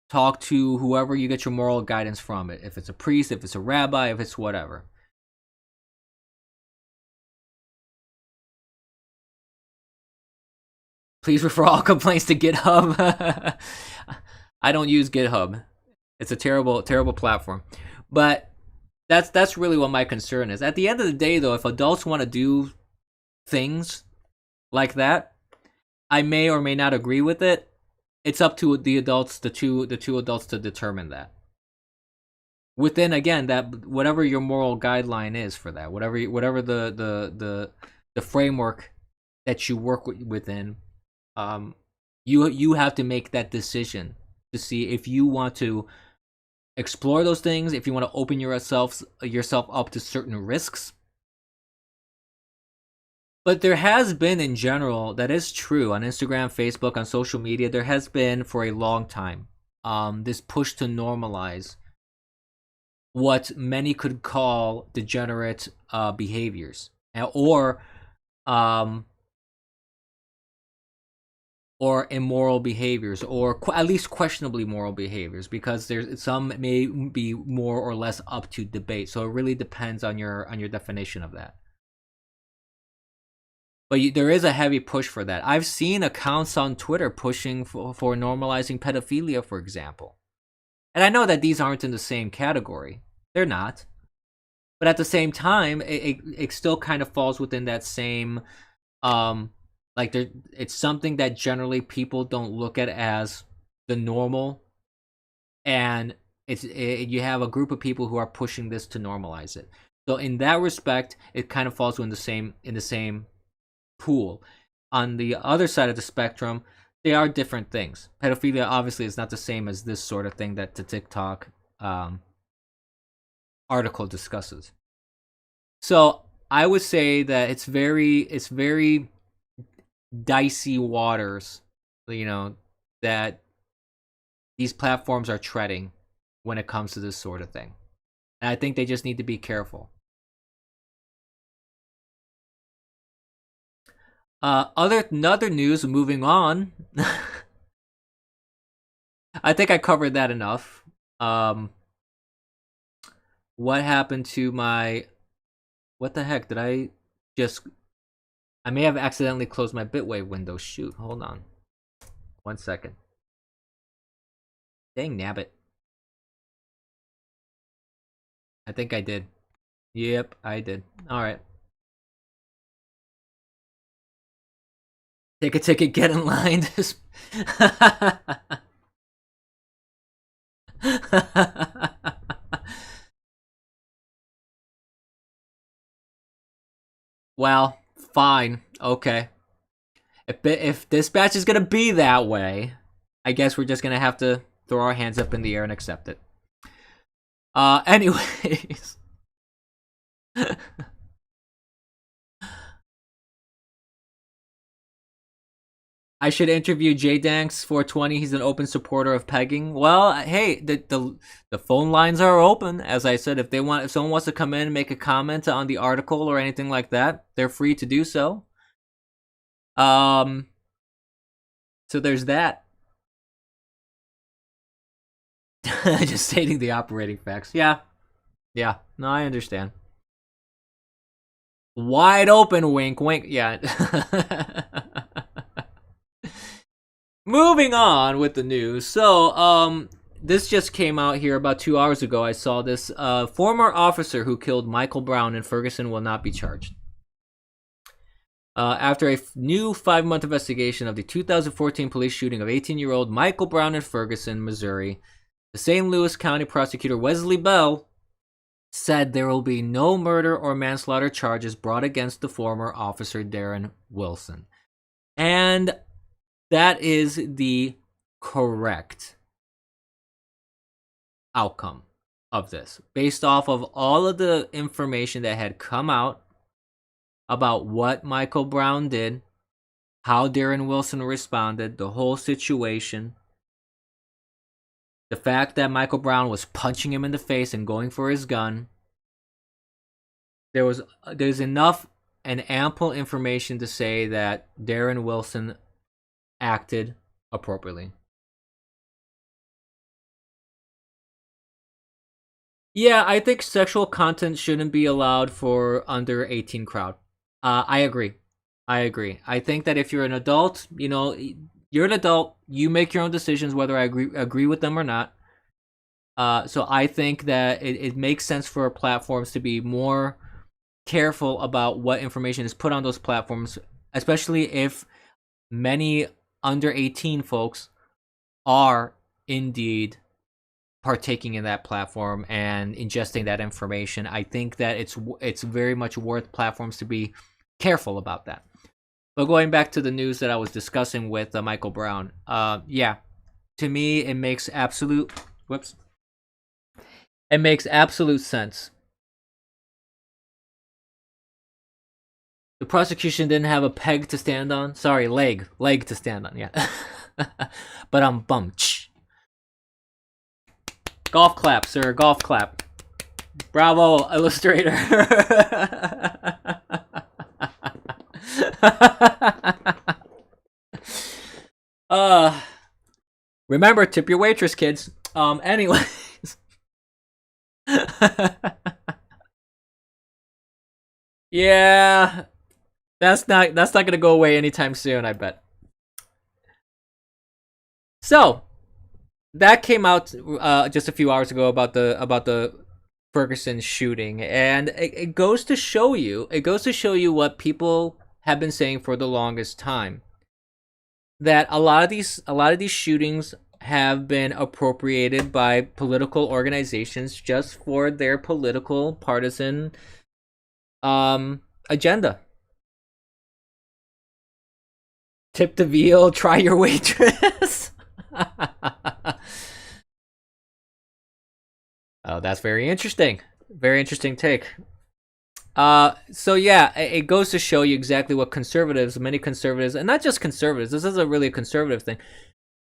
talk to whoever you get your moral guidance from. It. If it's a priest, if it's a rabbi, if it's whatever. Please refer all complaints to GitHub. I don't use GitHub. It's a terrible platform. But that's really what my concern is. At the end of the day, though, if adults want to do things like that, I may or may not agree with it. It's up to the adults, the two adults, to determine that. Within, again, that whatever your moral guideline is for that, whatever the framework that you work within, you have to make that decision to see if you want to explore those things, if you want to open yourself up to certain risks. But there has been, in general, that is true, on Instagram, Facebook, on social media, there has been for a long time this push to normalize what many could call degenerate behaviors, or immoral behaviors, or at least questionably moral behaviors, because there's some may be more or less up to debate. So it really depends on your definition of that. But there is a heavy push for that. I've seen accounts on Twitter pushing for normalizing pedophilia, for example. And I know that these aren't in the same category. They're not. But at the same time, it still kind of falls within that same, it's something that generally people don't look at as the normal. And you have a group of people who are pushing this to normalize it. So in that respect, it kind of falls in the same pool. On the other side of the spectrum, they are different things. Pedophilia obviously is not the same as this sort of thing that the TikTok article discusses. So I would say that it's very dicey waters, that these platforms are treading when it comes to this sort of thing. And I think they just need to be careful. Other news, moving on. I think I covered that enough. What happened to my... What the heck? Did I just... I may have accidentally closed my Bitwave window. Shoot, hold on. 1 second. Dang nabbit. I think I did. Yep, I did. Alright. Take a ticket, get in line. Well, fine. Okay. If dispatch is gonna be that way, I guess we're just gonna have to throw our hands up in the air and accept it. Anyways. I should interview J-Danks 420. He's an open supporter of pegging. Well, hey, the phone lines are open. As I said, if someone wants to come in and make a comment on the article or anything like that, they're free to do so. So there's that. Just stating the operating facts. Yeah. No, I understand. Wide open, wink, wink. Yeah. Moving on with the news. So, this just came out here about 2 hours ago. I saw this. Former officer who killed Michael Brown in Ferguson will not be charged. After a new 5-month investigation of the 2014 police shooting of 18-year-old Michael Brown in Ferguson, Missouri, the St. Louis County prosecutor Wesley Bell said there will be no murder or manslaughter charges brought against the former officer Darren Wilson. And that is the correct outcome of this, based off of all of the information that had come out about what Michael Brown did, how Darren Wilson responded, the whole situation. The fact that Michael Brown was punching him in the face and going for his gun. There's enough and ample information to say that Darren Wilson acted appropriately. Yeah, I think sexual content shouldn't be allowed for under 18 crowd. I agree. I think that if you're an adult, you're an adult, you make your own decisions whether I agree with them or not. So I think that it makes sense for platforms to be more careful about what information is put on those platforms, especially if many under 18 folks are indeed partaking in that platform and ingesting that information. I think that it's very much worth platforms to be careful about that. But going back to the news that I was discussing with Michael Brown, yeah, to me it makes absolute sense. The prosecution didn't have a peg to stand on. Sorry, leg to stand on. Yeah, but I'm bummed. Golf clap, sir. Golf clap. Bravo, illustrator. Remember, tip your waitress, kids. Anyways. Yeah. That's not gonna go away anytime soon, I bet. So, that came out just a few hours ago about the Ferguson shooting, and it goes to show you what people have been saying for the longest time, that a lot of these shootings have been appropriated by political organizations just for their political partisan agenda. Tip the veal, try your waitress. Oh, that's very interesting. Very interesting take. So yeah, it goes to show you exactly what many conservatives, and not just conservatives, this isn't really a conservative thing.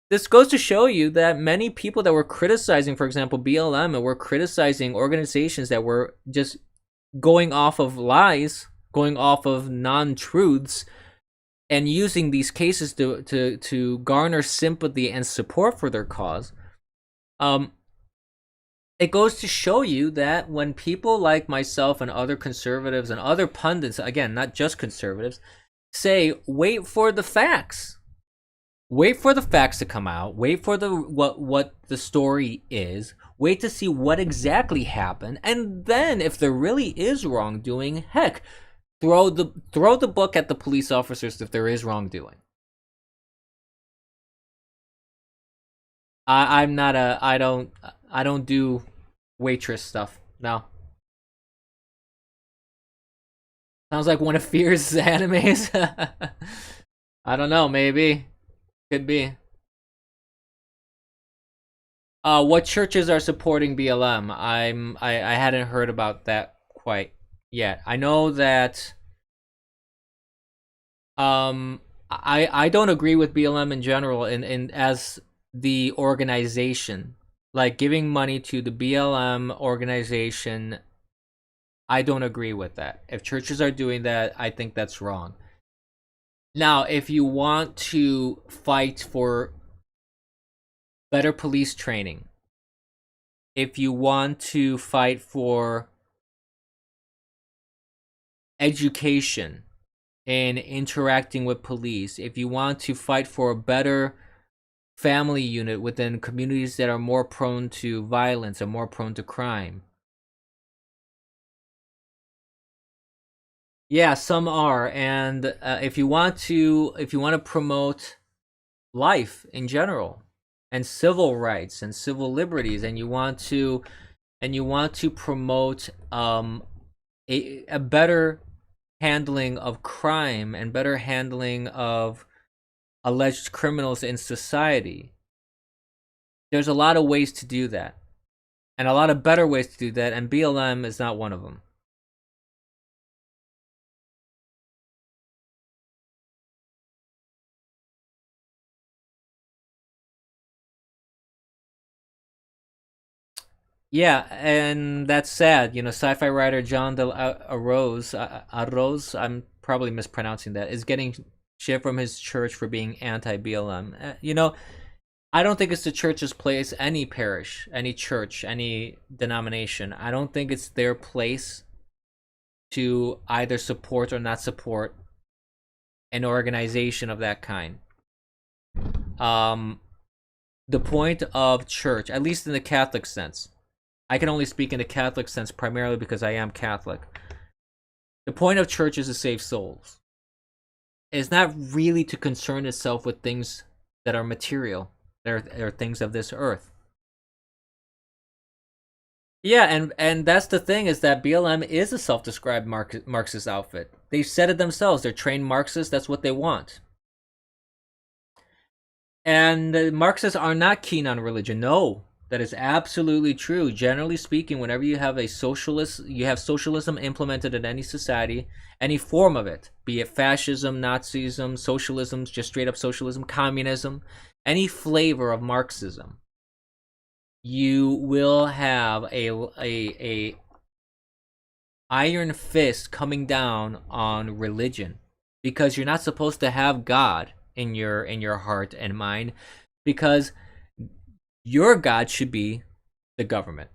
This goes to show you that many people that were criticizing, for example, BLM, and were criticizing organizations that were just going off of lies, going off of non-truths, and using these cases to garner sympathy and support for their cause. It goes to show you that when people like myself and other conservatives and other pundits, again, not just conservatives, say, wait for the facts. Wait for the facts to come out. Wait for what the story is. Wait to see what exactly happened. And then if there really is wrongdoing, heck, throw the book at the police officers if there is wrongdoing. I don't do waitress stuff. No. Sounds like one of Fear's animes. I don't know, maybe. Could be. What churches are supporting BLM? I hadn't heard about that quite yet. I know that I don't agree with BLM in general in as the organization. Like giving money to the BLM organization, I don't agree with that. If churches are doing that, I think that's wrong. Now, if you want to fight for better police training, if you want to fight for education and interacting with police, if you want to fight for a better family unit within communities that are more prone to violence and more prone to crime. Yeah, some are, and if you want to promote life in general and civil rights and civil liberties, and you want to promote a better handling of crime and better handling of alleged criminals in society. There's a lot of ways to do that, and a lot of better ways to do that, and BLM is not one of them. Yeah, and that's sad. You know, sci-fi writer John Del Arroz, I'm probably mispronouncing that, is getting shit from his church for being anti-BLM. You know, I don't think it's the church's place, any parish, any church, any denomination. I don't think it's their place to either support or not support an organization of that kind. Um, the point of church, at least in the Catholic sense, I can only speak in the Catholic sense primarily because I am Catholic. The point of church is to save souls. It's not really to concern itself with things that are material, that are things of this earth. Yeah, and that's the thing, is that BLM is a self-described Marxist outfit. They've said it themselves. They're trained Marxists. That's what they want. And the Marxists are not keen on religion. No, that is absolutely true. Generally speaking, whenever you have you have socialism implemented in any society, any form of it, be it fascism, Nazism, socialism, just straight up socialism, communism, any flavor of Marxism, you will have a iron fist coming down on religion, because you're not supposed to have God in your heart and mind, because your God should be the government.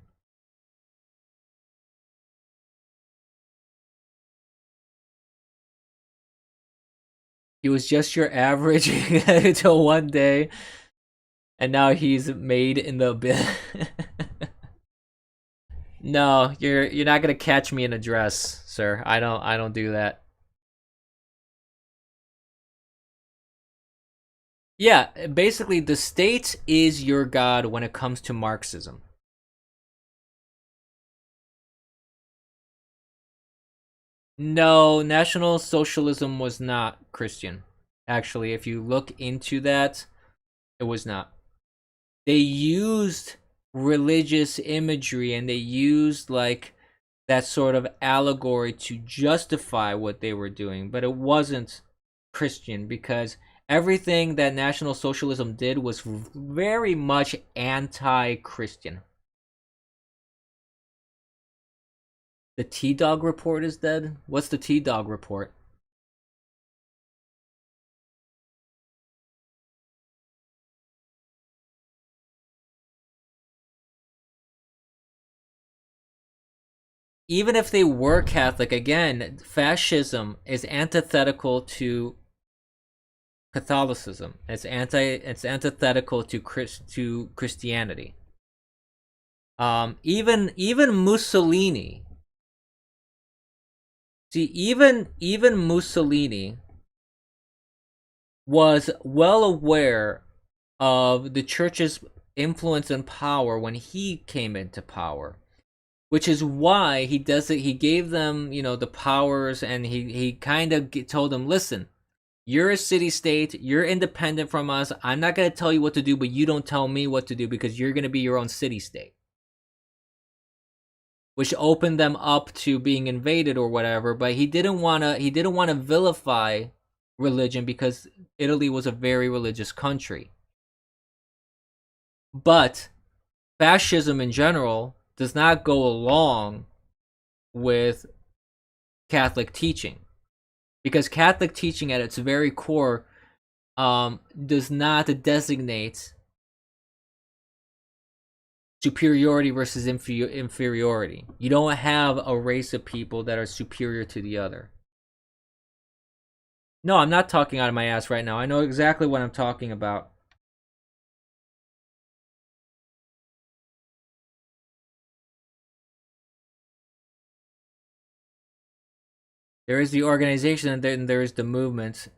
He was just your average until one day, and now he's made in the No, you're not gonna catch me in a dress, sir. I don't do that. Yeah, basically the state is your god when it comes to Marxism. No, National Socialism was not Christian. Actually, if you look into that, it was not. They used religious imagery, and they used like that sort of allegory to justify what they were doing, but it wasn't Christian, because everything that National Socialism did was very much anti-Christian. The T-Dog report is dead? What's the T-Dog report? Even if they were Catholic, again, fascism is antithetical to Catholicism. It's antithetical to Christianity. Even Mussolini. See, even Mussolini was well aware of the church's influence and power when he came into power, which is why he does it. He gave them, the powers, and he kind of told them, listen, You're a city state. You're independent from us. I'm not going to tell you what to do, but you don't tell me what to do because you're going to be your own city state. Which opened them up to being invaded or whatever, but he didn't want to vilify religion because Italy was a very religious country. But fascism in general does not go along with Catholic teaching, because Catholic teaching at its very core does not designate superiority versus inferiority. You don't have a race of people that are superior to the other. No, I'm not talking out of my ass right now. I know exactly what I'm talking about. There is the organization and then there is the movement.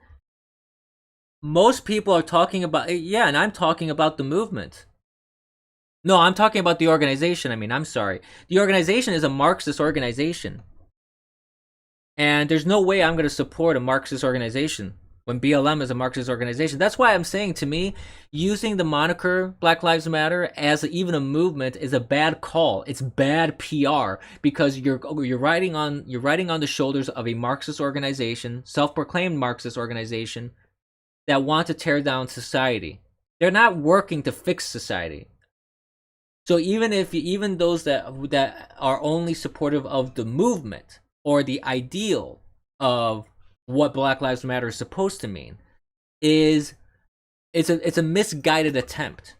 Most people are talking about, yeah, and I'm talking about the movement. No, I'm talking about the organization. I mean, I'm sorry. The organization is a Marxist organization. And there's no way I'm going to support a Marxist organization when BLM is a Marxist organization. That's why I'm saying, to me, using the moniker Black Lives Matter as even a movement is a bad call. It's bad PR because you're riding on the shoulders of a Marxist organization, self-proclaimed Marxist organization, that want to tear down society. They're not working to fix society. So even those that are only supportive of the movement or the ideal of what Black Lives Matter is supposed to mean, it's a misguided attempt.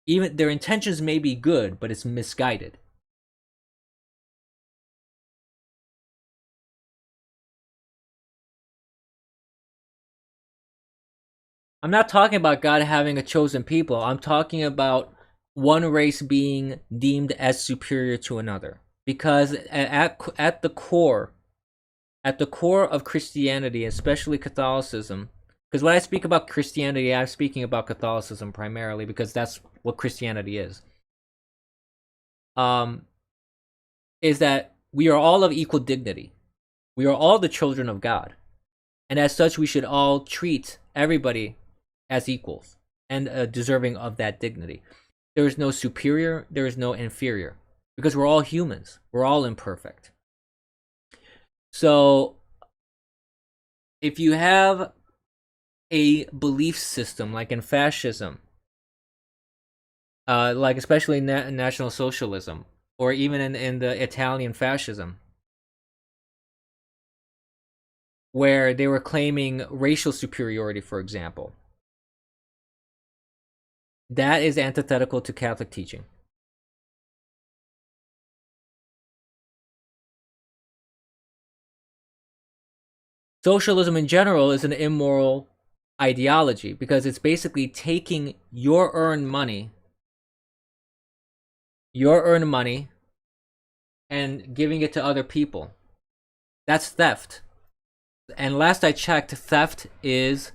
Even their intentions may be good, but it's misguided. I'm not talking about God having a chosen people. I'm talking about one race being deemed as superior to another. Because at the core of Christianity, especially Catholicism, because when I speak about Christianity, I'm speaking about Catholicism primarily because that's what Christianity is. Is that we are all of equal dignity. We are all the children of God. And as such, we should all treat everybody as equals and deserving of that dignity. There is no superior, there is no inferior, because we're all humans. We're all imperfect. So if you have a belief system like in fascism, like especially National Socialism, or even in the Italian fascism, where they were claiming racial superiority, for example, that is antithetical to Catholic teaching. Socialism in general is an immoral ideology because it's basically taking your earned money and giving it to other people. That's theft. And last I checked, theft is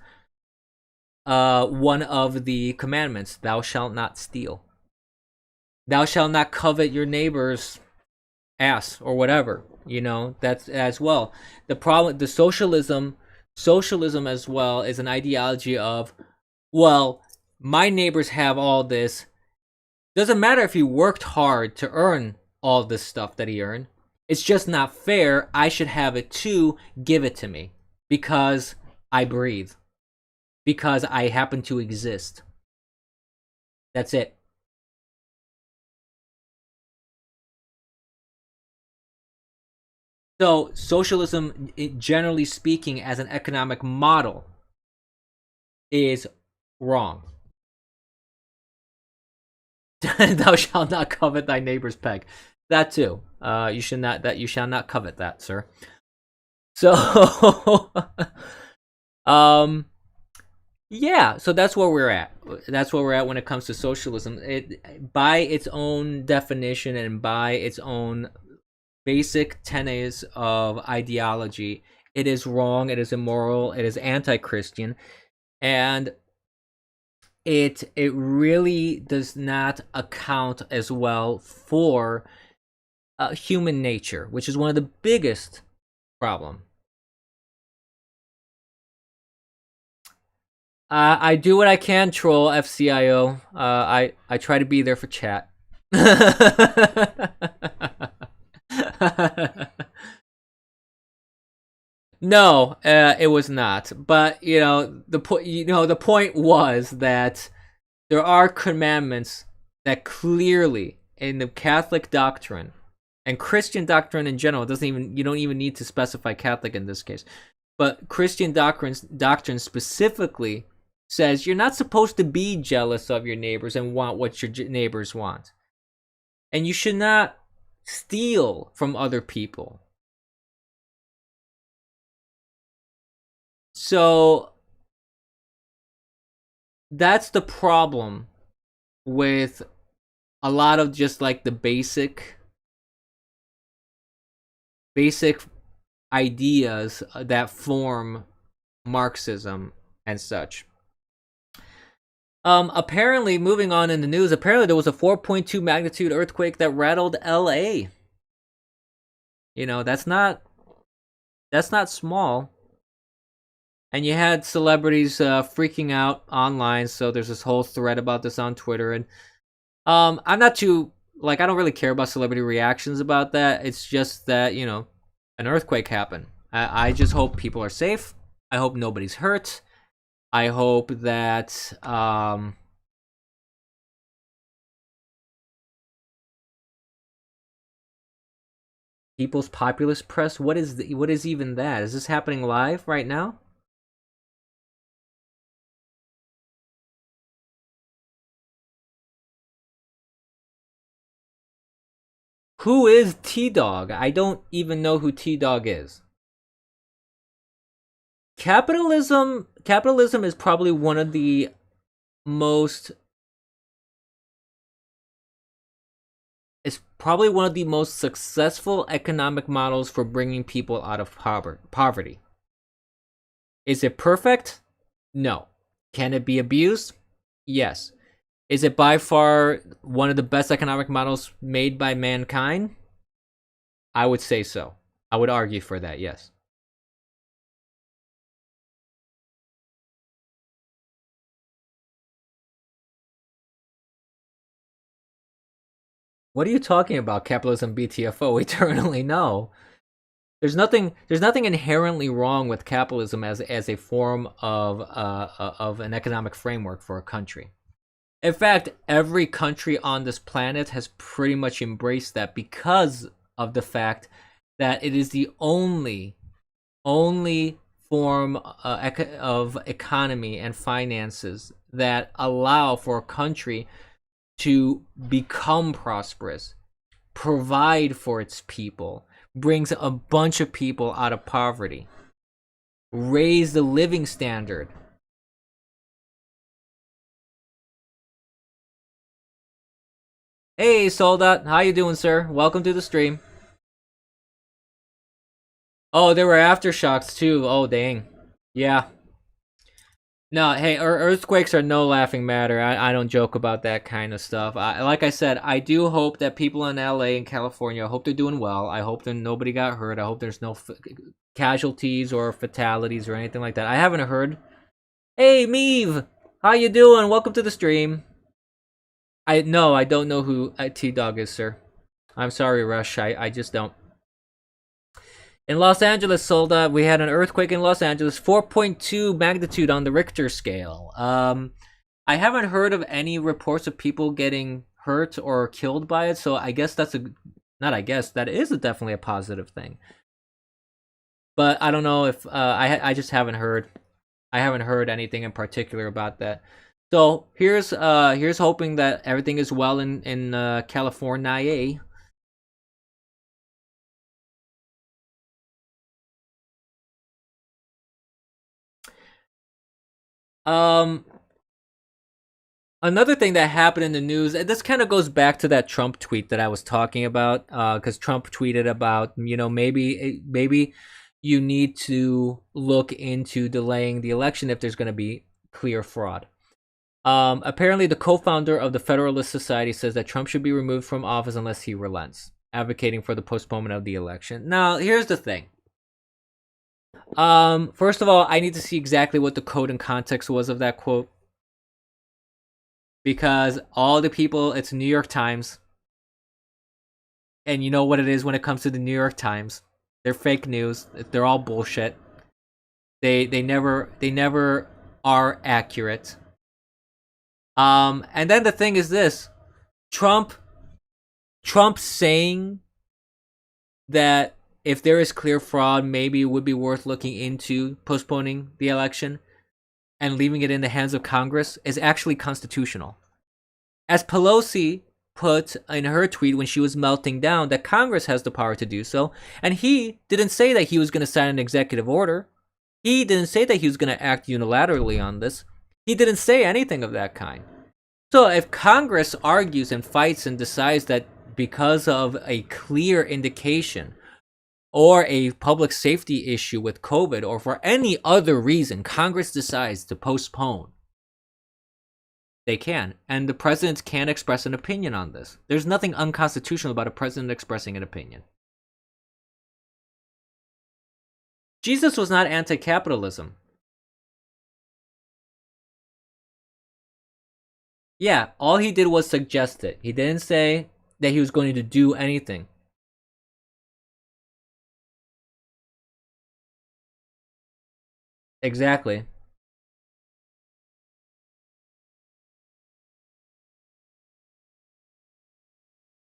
one of the commandments. Thou shalt not steal. Thou shalt not covet your neighbor's ass or whatever. That's as well. The socialism as well is an ideology of, well, my neighbors have all this. Doesn't matter if he worked hard to earn all this stuff that he earned. It's just not fair. I should have it too. Give it to me because I breathe. Because I happen to exist. That's it. So socialism, generally speaking, as an economic model, is wrong. Thou shalt not covet thy neighbor's peg. That too. You shall not covet that, sir. So, yeah. So that's where we're at. That's where we're at when it comes to socialism. By its own definition and by its own basic tenets of ideology, it is wrong. It is immoral. It is anti-Christian, and it really does not account as well for human nature, which is one of the biggest problem. I do what I can, troll FCIO. I try to be there for chat. No, it was not. But the point was that there are commandments that clearly in the Catholic doctrine and Christian doctrine in general doesn't even you don't even need to specify Catholic in this case, but Christian doctrine specifically says you're not supposed to be jealous of your neighbors and want what your neighbors want, and you should not steal from other people. So that's the problem with a lot of just like the basic ideas that form Marxism and such. Apparently, moving on in the news, apparently there was a 4.2 magnitude earthquake that rattled LA. That's not small. And you had celebrities freaking out online, so there's this whole thread about this on Twitter. And I'm not too, I don't really care about celebrity reactions about that. It's just that, an earthquake happened. I just hope people are safe. I hope nobody's hurt. I hope that People's Populist Press. What is even that? Is this happening live right now? Who is T-Dog? I don't even know who T-Dog is. Capitalism is probably one of the most successful economic models for bringing people out of poverty. Is it perfect? No. Can it be abused? Yes. Is it by far one of the best economic models made by mankind? I would say so. I would argue for that, yes. What are you talking about, capitalism BTFO? Eternally no. There's nothing inherently wrong with capitalism as a form of an economic framework for a country. In fact, every country on this planet has pretty much embraced that because of the fact that it is the only form of economy and finances that allow for a country to become prosperous, provide for its people, brings a bunch of people out of poverty, raise the living standard. Hey, Soldat, how you doing, sir? Welcome to the stream. Oh, there were aftershocks too. Oh, dang. Yeah. No, hey, earthquakes are no laughing matter. I don't joke about that kind of stuff. Like I said, I do hope that people in LA and California, I hope they're doing well. I hope that nobody got hurt. I hope there's no casualties or fatalities or anything like that. I haven't heard. Hey, Meave, how you doing? Welcome to the stream. I don't know who T-Dog is, sir. I'm sorry, Rush. I just don't. In Los Angeles, Solda, we had an earthquake in Los Angeles, 4.2 magnitude on the Richter scale. I haven't heard of any reports of people getting hurt or killed by it, so I guess that is definitely a positive thing. But I don't know if I just haven't heard. I haven't heard anything in particular about that. So here's hoping that everything is well in California. Another thing that happened in the news, and this kind of goes back to that Trump tweet that I was talking about, because Trump tweeted about, maybe you need to look into delaying the election if there's going to be clear fraud. Apparently, the co-founder of the Federalist Society says that Trump should be removed from office unless he relents, advocating for the postponement of the election. Now, here's the thing. First of all, I need to see exactly what the code and context was of that quote, because all the people, it's New York Times, and you know what it is when it comes to the New York Times. They're fake news. They're all bullshit. They never are accurate. And then the thing is this: Trump Trump saying that if there is clear fraud, maybe it would be worth looking into postponing the election and leaving it in the hands of Congress is actually constitutional. As Pelosi put in her tweet when she was melting down, that Congress has the power to do so, and he didn't say that he was going to sign an executive order. He didn't say that he was going to act unilaterally on this. He didn't say anything of that kind. So if Congress argues and fights and decides that because of a clear indication or a public safety issue with COVID or for any other reason, Congress decides to postpone, they can. And the president can express an opinion on this. There's nothing unconstitutional about a president expressing an opinion. Jesus was not anti-capitalism. Yeah, all he did was suggest it. He didn't say that he was going to do anything. Exactly.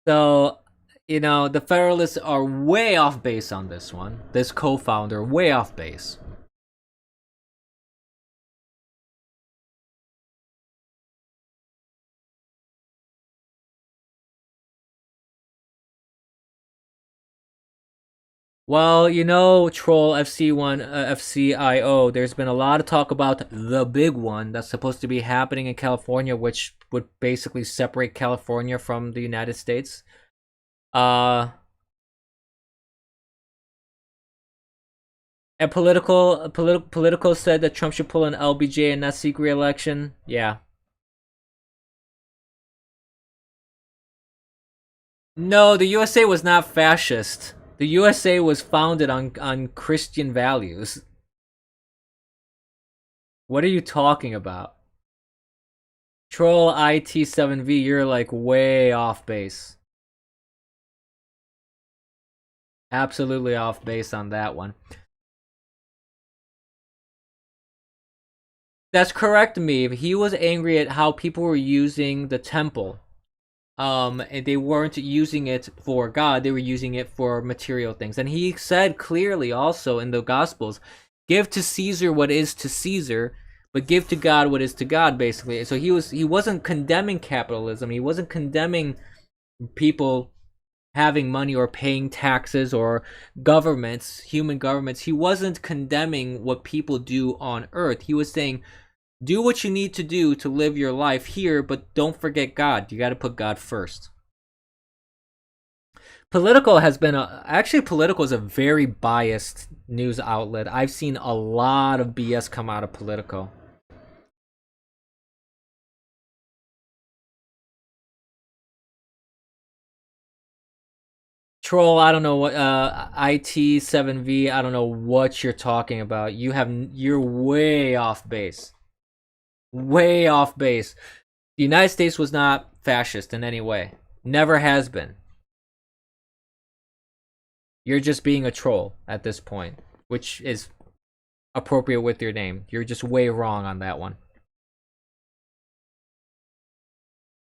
So, the Federalists are way off base on this one. This co-founder, way off base. Well, Troll FC1, FCIO, there's been a lot of talk about the big one that's supposed to be happening in California, which would basically separate California from the United States. And political said that Trump should pull an LBJ and not seek re-election. Yeah. No, the USA was not fascist. The USA was founded on Christian values. What are you talking about? Troll IT7V, you're like way off base. Absolutely off base on that one. That's correct, Meave. He was angry at how people were using the temple. And they weren't using it for God, they were using it for material things. And he said clearly also in the Gospels, give to Caesar what is to Caesar, but give to God what is to God, basically. So he wasn't condemning capitalism. He wasn't condemning people having money or paying taxes or governments, human governments. He wasn't condemning what people do on earth. He was saying, do what you need to do to live your life here, but don't forget God. You got to put God first. Political has been actually Political is a very biased news outlet. I've seen a lot of BS come out of Politico. Troll, I don't know what IT7V, I don't know what you're talking about. You're way off base. Way off base. The United States was not fascist in any way. Never has been. You're just being a troll at this point, which is appropriate with your name. You're just way wrong on that one.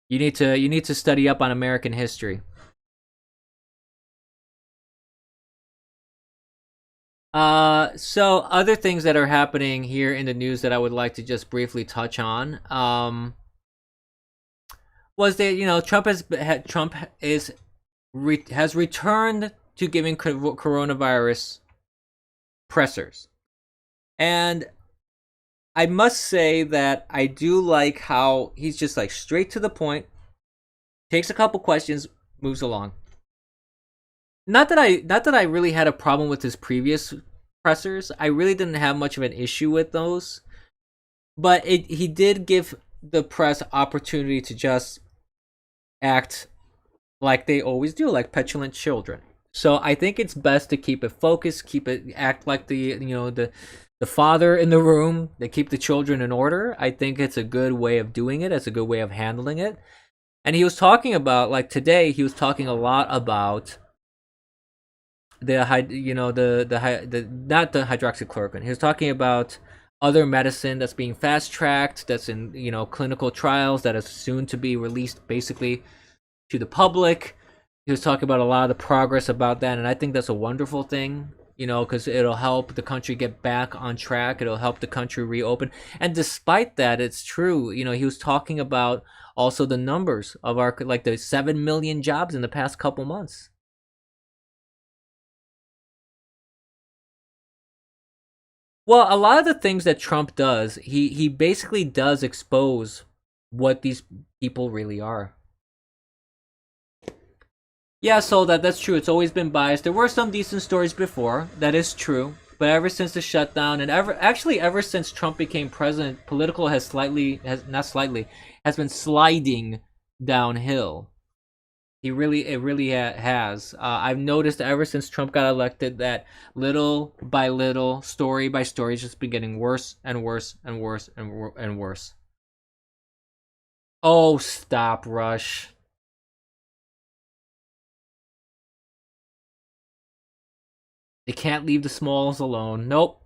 You need to study up on American history. So other things that are happening here in the news that I would like to just briefly touch on, was that Trump has returned to giving coronavirus pressers, and I must say that I do like how he's just like straight to the point, takes a couple questions, moves along. Not that I really had a problem with his previous pressers. I really didn't have much of an issue with those, but he did give the press opportunity to just act like they always do, like petulant children. So I think it's best to keep it focused, keep it act like the father in the room. They keep the children in order. I think it's a good way of doing it. It's a good way of handling it. And he was talking about, like today, he was talking a lot about the not the hydroxychloroquine. He was talking about other medicine that's being fast tracked, that's in clinical trials that is soon to be released, basically to the public. He was talking about a lot of the progress about that, and I think that's a wonderful thing. Because it'll help the country get back on track. It'll help the country reopen. And despite that, it's true. He was talking about also the numbers of our, like, the 7 million jobs in the past couple months. Well, a lot of the things that Trump does, he basically does expose what these people really are. Yeah, so that's true. It's always been biased. There were some decent stories before. That is true. But ever since the shutdown, and ever since Trump became president, political has not slightly has been sliding downhill. It really has. I've noticed ever since Trump got elected that little by little, story by story, it's just been getting worse and worse and worse and worse. Oh, stop, Rush. They can't leave the smalls alone. Nope.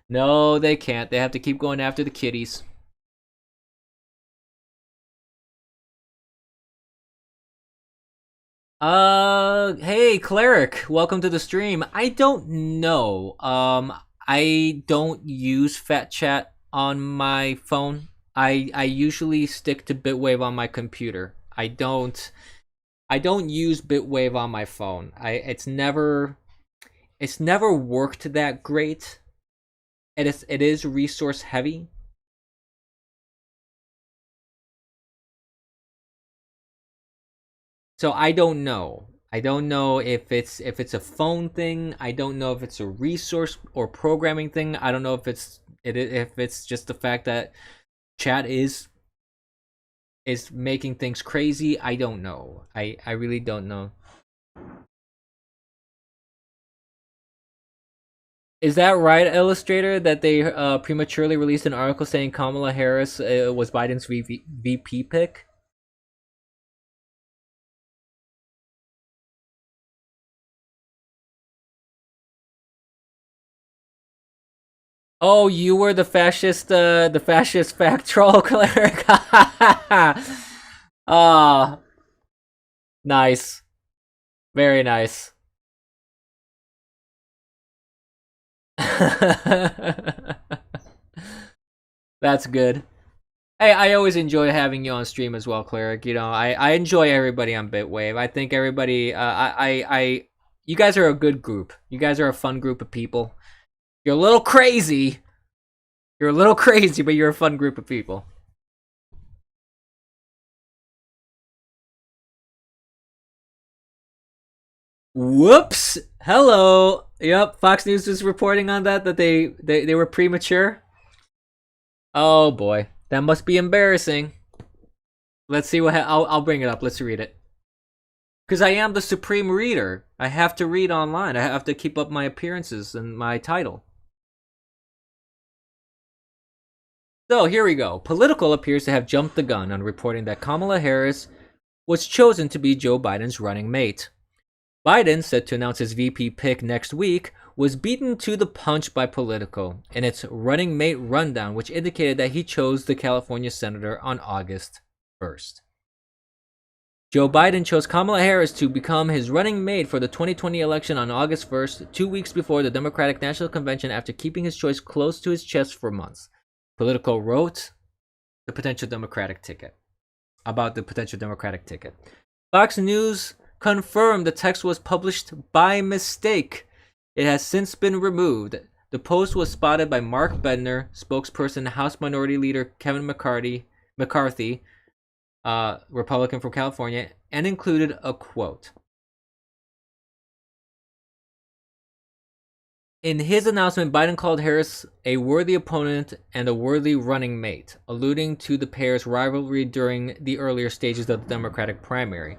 No, they can't. They have to keep going after the kitties. Hey, Cleric, welcome to the stream. I don't know. I don't use Fat Chat on my phone. I usually stick to Bitwave on my computer. I don't use Bitwave on my phone. It's never worked that great. It is resource heavy. So I don't know. I don't know if it's a phone thing. I don't know if it's a resource or programming thing. I don't know if it's just the fact that chat is making things crazy. I don't know. I really don't know. Is that right, Illustrator? That they prematurely released an article saying Kamala Harris was Biden's VP pick? Oh, you were the fascist fact troll cleric. Ah, nice, very nice. That's good. Hey, I always enjoy having you on stream as well, cleric. I enjoy everybody on Bitwave. I think everybody, you guys are a good group. You guys are a fun group of people. You're a little crazy. You're a little crazy, but you're a fun group of people. Whoops. Hello. Yep, Fox News is reporting on that they were premature. Oh boy, that must be embarrassing. Let's see I'll bring it up. Let's read it. Because I am the supreme reader. I have to read online. I have to keep up my appearances and my title. So here we go. Political appears to have jumped the gun on reporting that Kamala Harris was chosen to be Joe Biden's running mate. Biden, set to announce his VP pick next week, was beaten to the punch by Politico in its running mate rundown, which indicated that he chose the California senator on August 1st. Joe Biden chose Kamala Harris to become his running mate for the 2020 election on August 1st, 2 weeks before the Democratic National Convention, after keeping his choice close to his chest for months. Politico wrote the potential Democratic ticket. About the potential Democratic ticket. Fox News confirmed the text was published by mistake. It has since been removed. The post was spotted by Mark Bednar, spokesperson House Minority Leader Kevin McCarthy, Republican from California, and included a quote. In his announcement, Biden called Harris a worthy opponent and a worthy running mate, alluding to the pair's rivalry during the earlier stages of the Democratic primary.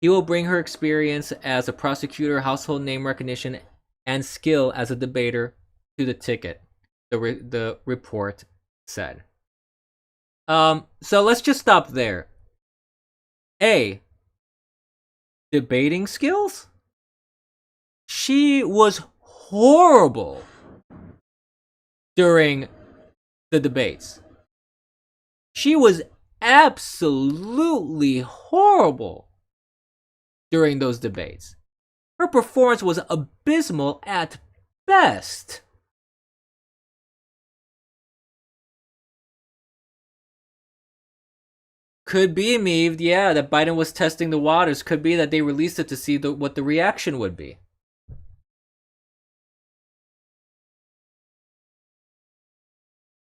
He will bring her experience as a prosecutor, household name recognition, and skill as a debater to the ticket, the report said. So let's just stop there. A, debating skills? She was horrible during the debates. She was absolutely horrible during those debates. Her performance was abysmal at best. Could be me, yeah, that Biden was testing the waters. Could be that they released it to see what the reaction would be.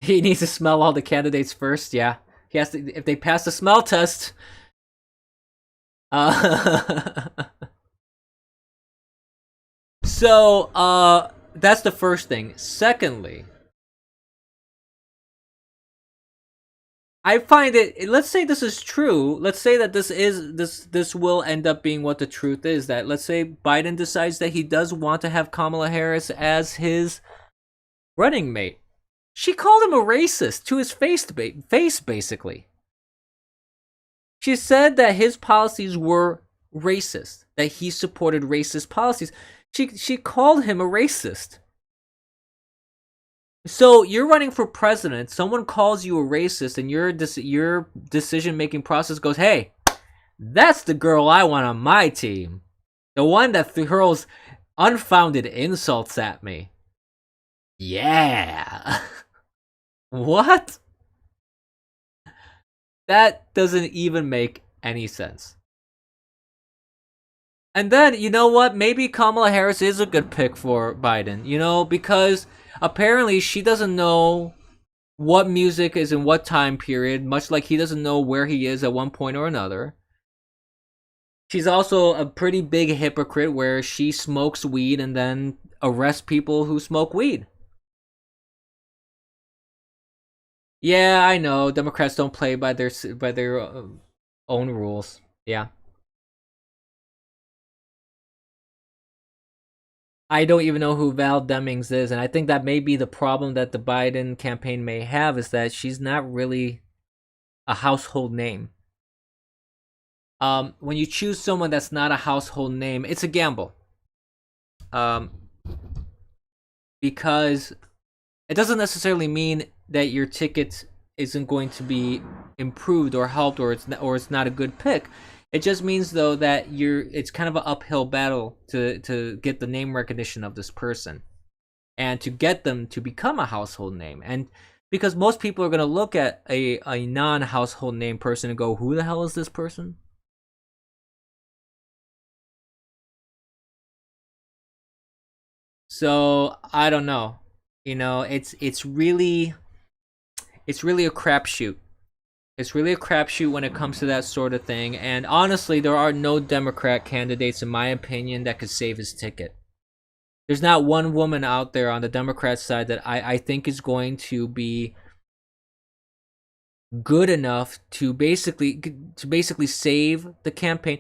He needs to smell all the candidates first, yeah. He has to, if they pass the smell test. So, that's the first thing. Secondly, I find it. Let's say this is true. Let's say that this will end up being what the truth is. That let's say Biden decides that he does want to have Kamala Harris as his running mate. She called him a racist to his face, basically. She said that his policies were racist, that he supported racist policies. She called him a racist. So you're running for president. Someone calls you a racist, and your decision-making process goes, "Hey, that's the girl I want on my team. The one that hurls unfounded insults at me." Yeah. What? That doesn't even make any sense. And then, you know what? Maybe Kamala Harris is a good pick for Biden, because apparently she doesn't know what music is in what time period, much like he doesn't know where he is at one point or another. She's also a pretty big hypocrite where she smokes weed and then arrests people who smoke weed. Yeah, I know. Democrats don't play by their own rules. Yeah. I don't even know who Val Demings is, and I think that may be the problem that the Biden campaign may have, is that she's not really a household name. When you choose someone that's not a household name, it's a gamble. Because it doesn't necessarily mean that your ticket isn't going to be improved or helped, or it's not a good pick. It just means, though, that it's kind of an uphill battle to get the name recognition of this person and to get them to become a household name. And because most people are going to look at a non-household name person and go, "Who the hell is this person?" So I don't know. It's really a crapshoot. It's really a crapshoot when it comes to that sort of thing. And honestly, there are no Democrat candidates, in my opinion, that could save his ticket. There's not one woman out there on the Democrat side that I think is going to be good enough to basically save the campaign.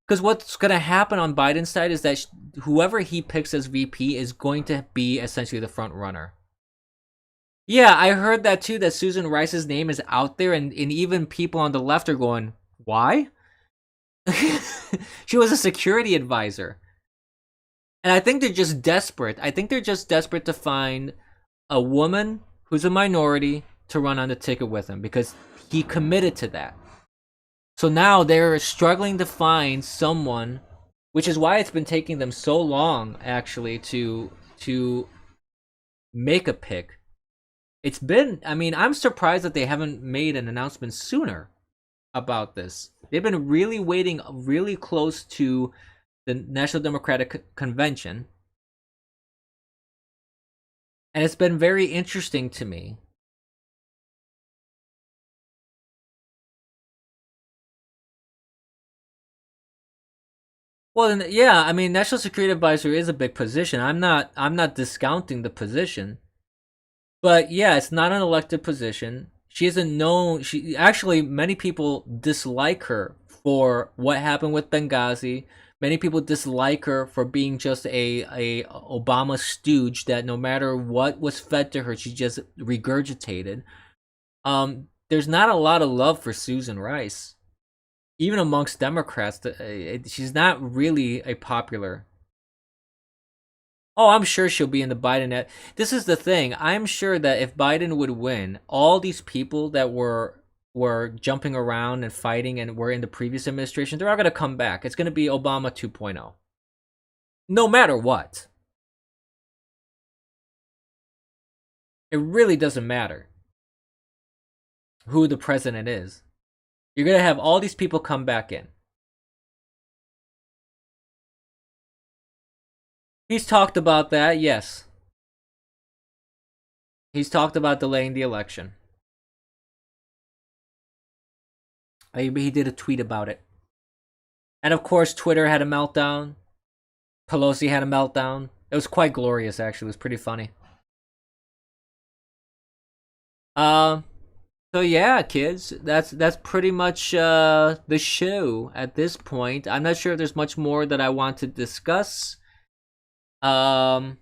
Because what's going to happen on Biden's side is that whoever he picks as VP is going to be essentially the front runner. Yeah, I heard that too, that Susan Rice's name is out there, and even people on the left are going, "Why?" She was a security advisor. And I think they're just desperate. I think they're just desperate to find a woman who's a minority to run on the ticket with him, because he committed to that. So now they're struggling to find someone, which is why it's been taking them so long, actually, to make a pick. I'm surprised that they haven't made an announcement sooner about this. They've been really waiting really close to the National Democratic Convention. And it's been very interesting to me. Well, yeah, National Security Advisor is a big position. I'm not discounting the position. But yeah, it's not an elected position. She isn't known. She actually, many people dislike her for what happened with Benghazi. Many people dislike her for being just a Obama stooge that no matter what was fed to her, she just regurgitated. There's not a lot of love for Susan Rice, even amongst Democrats. She's not really a popular. Oh, I'm sure she'll be in the Biden. This is the thing. I'm sure that if Biden would win, all these people that were jumping around and fighting and were in the previous administration, they're all going to come back. It's going to be Obama 2.0. No matter what. It really doesn't matter who the president is. You're going to have all these people come back in. He's talked about that, yes. He's talked about delaying the election. He did a tweet about it. And of course, Twitter had a meltdown. Pelosi had a meltdown. It was quite glorious, actually. It was pretty funny. So yeah, kids, that's pretty much the show at this point. I'm not sure if there's much more that I want to discuss. Unless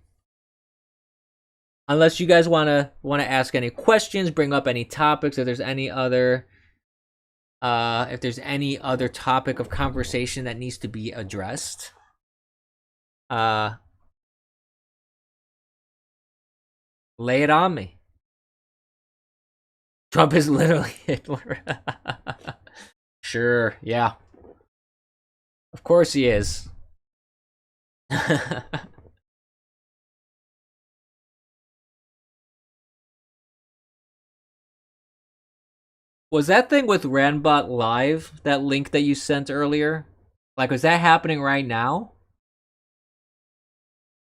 you guys wanna ask any questions, bring up any topics, if there's any other topic of conversation that needs to be addressed. Lay it on me. Trump is literally Hitler. Sure, yeah. Of course he is. Was that thing with Randbot Live, that link that you sent earlier? Like, was that happening right now?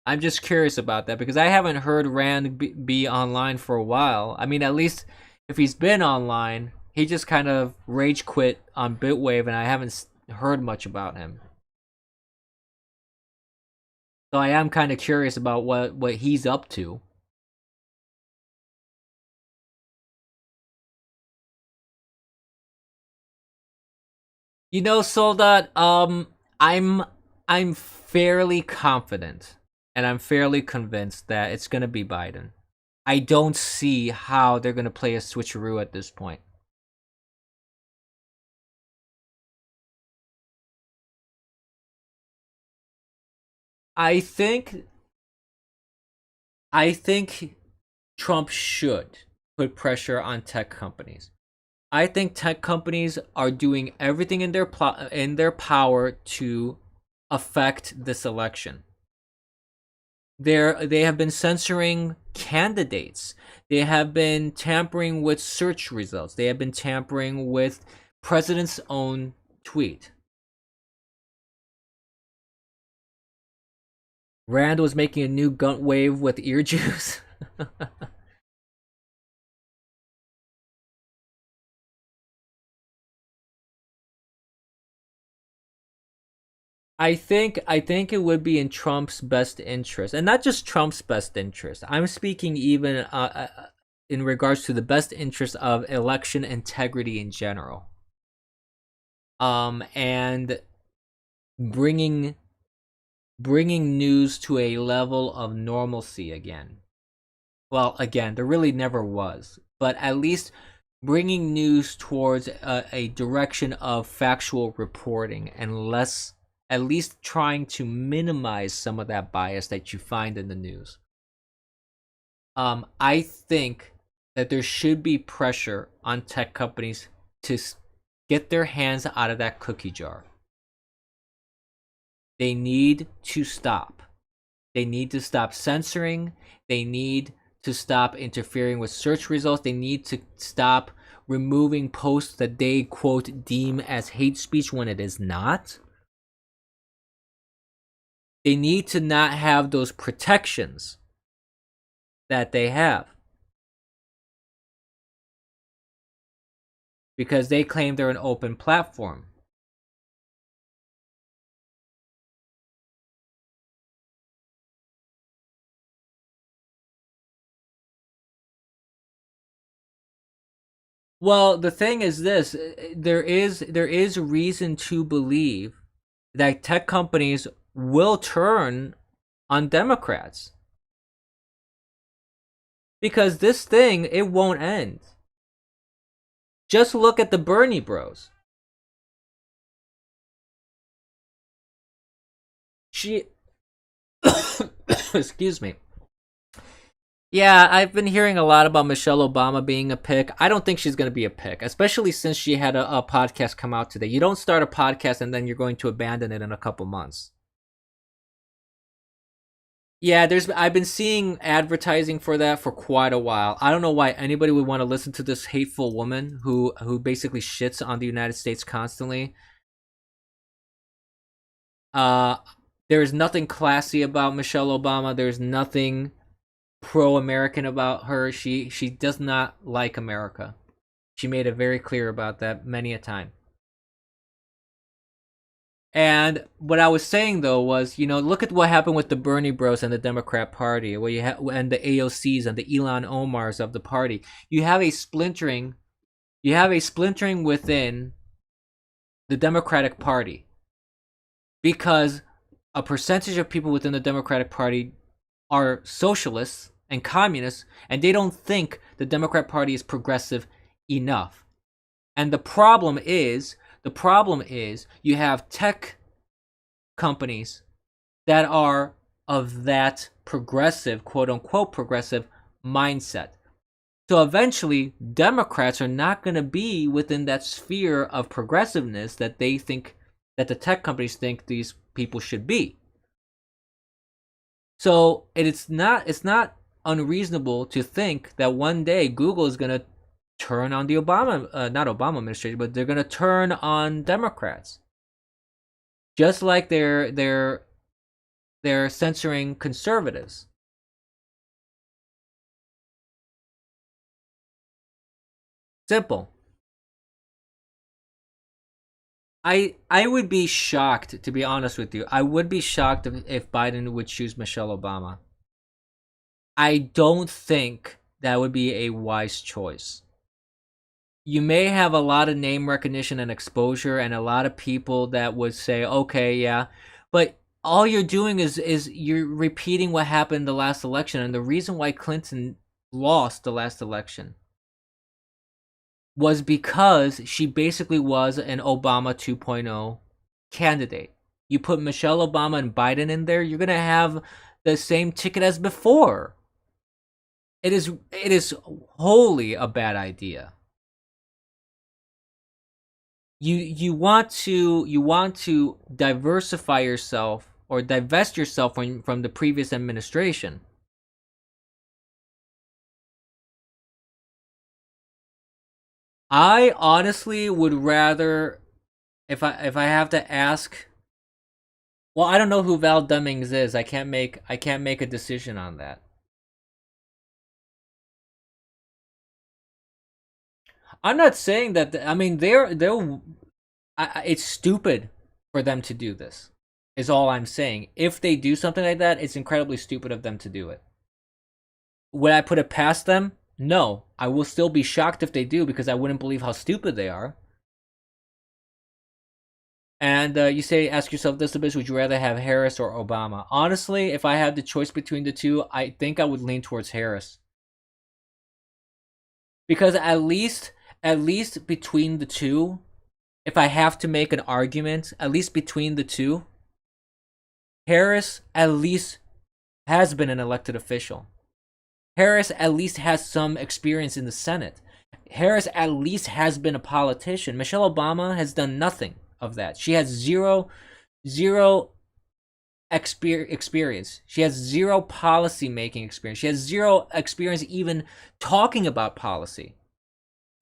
I'm just curious about that because I haven't heard Rand be online for a while. I mean, at least if he's been online, he just kind of rage quit on Bitwave and I haven't heard much about him. So I am kind of curious about what he's up to. You know, Soldat, I'm fairly confident and I'm fairly convinced that it's gonna be Biden. I don't see how they're gonna play a switcheroo at this point. I think I think Trump should put pressure on tech companies. I think tech companies are doing everything in their power to affect this election. They have been censoring candidates. They have been tampering with search results. They have been tampering with president's own tweet. Rand was making a new gun wave with ear juice. I think it would be in Trump's best interest, and not just Trump's best interest. I'm speaking even in regards to the best interest of election integrity in general. And bringing news to a level of normalcy again. Well, again, there really never was, but at least bringing news towards a direction of factual reporting and less, at least trying to minimize some of that bias that you find in the news. I think that there should be pressure on tech companies to get their hands out of that cookie jar. They need to stop. They need to stop censoring. They need to stop interfering with search results. They need to stop removing posts that they, quote, deem as hate speech when it is not. They need to not have those protections that they have because they claim they're an open platform. Well, the thing is this: there is reason to believe that tech companies will turn on Democrats because this thing it won't end. Just look at the Bernie Bros. She, excuse me. Yeah, I've been hearing a lot about Michelle Obama being a pick. I don't think she's going to be a pick, especially since she had a podcast come out today. You don't start a podcast and then you're going to abandon it in a couple months. Yeah, I've been seeing advertising for that for quite a while. I don't know why anybody would want to listen to this hateful woman who basically shits on the United States constantly. Uh there's nothing classy about Michelle Obama. There's nothing pro-American about her. She does not like America. She made it very clear about that many a time. And what I was saying though was, look at what happened with the Bernie Bros and the Democrat Party, where and the AOCs and the Elon Omars of the party. You have a splintering. You have a splintering within the Democratic Party because a percentage of people within the Democratic Party are socialists and communists, and they don't think the Democrat Party is progressive enough. And the problem is you have tech companies that are of that progressive, quote unquote progressive mindset. So eventually Democrats are not going to be within that sphere of progressiveness that they think that the tech companies think these people should be. So it's not unreasonable to think that one day Google is going to turn on the not Obama administration, but they're going to turn on Democrats, just like they're censoring conservatives. Simple. I would be shocked, to be honest with you. I would be shocked if Biden would choose Michelle Obama. I don't think that would be a wise choice. You may have a lot of name recognition and exposure and a lot of people that would say, okay, yeah, but all you're doing is you're repeating what happened the last election. And the reason why Clinton lost the last election was because she basically was an Obama 2.0 candidate. You put Michelle Obama and Biden in there, you're going to have the same ticket as before. It is wholly a bad idea. You want to diversify yourself or divest yourself from the previous administration. I honestly would rather, if I have to ask, well, I don't know who Val Demings is. I can't make a decision on that. I'm not saying that. I mean, they're. It's stupid for them to do this. Is all I'm saying. If they do something like that, it's incredibly stupid of them to do it. Would I put it past them? No. I will still be shocked if they do because I wouldn't believe how stupid they are. And you say, ask yourself this a bit: would you rather have Harris or Obama? Honestly, if I had the choice between the two, I think I would lean towards Harris because at least between the two, if I have to make an argument, at least between the two, Harris at least has been an elected official. Harris at least has some experience in the Senate. Harris at least has been a politician. Michelle Obama has done nothing of that. She has zero experience. She has zero policy making experience. She has zero experience even talking about policy.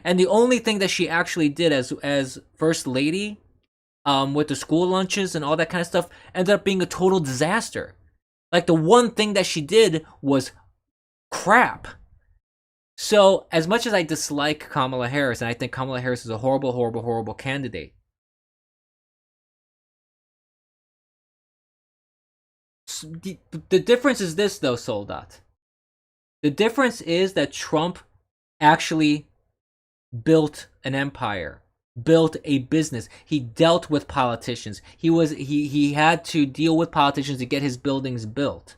And the only thing that she actually did as first lady, with the school lunches and all that kind of stuff, ended up being a total disaster. Like the one thing that she did was crap. So as much as I dislike Kamala Harris, and I think Kamala Harris is a horrible, horrible, horrible candidate, the difference is this though, Soldat. The difference is that Trump actually built an empire, built a business. He dealt with politicians. He had to deal with politicians to get his buildings built.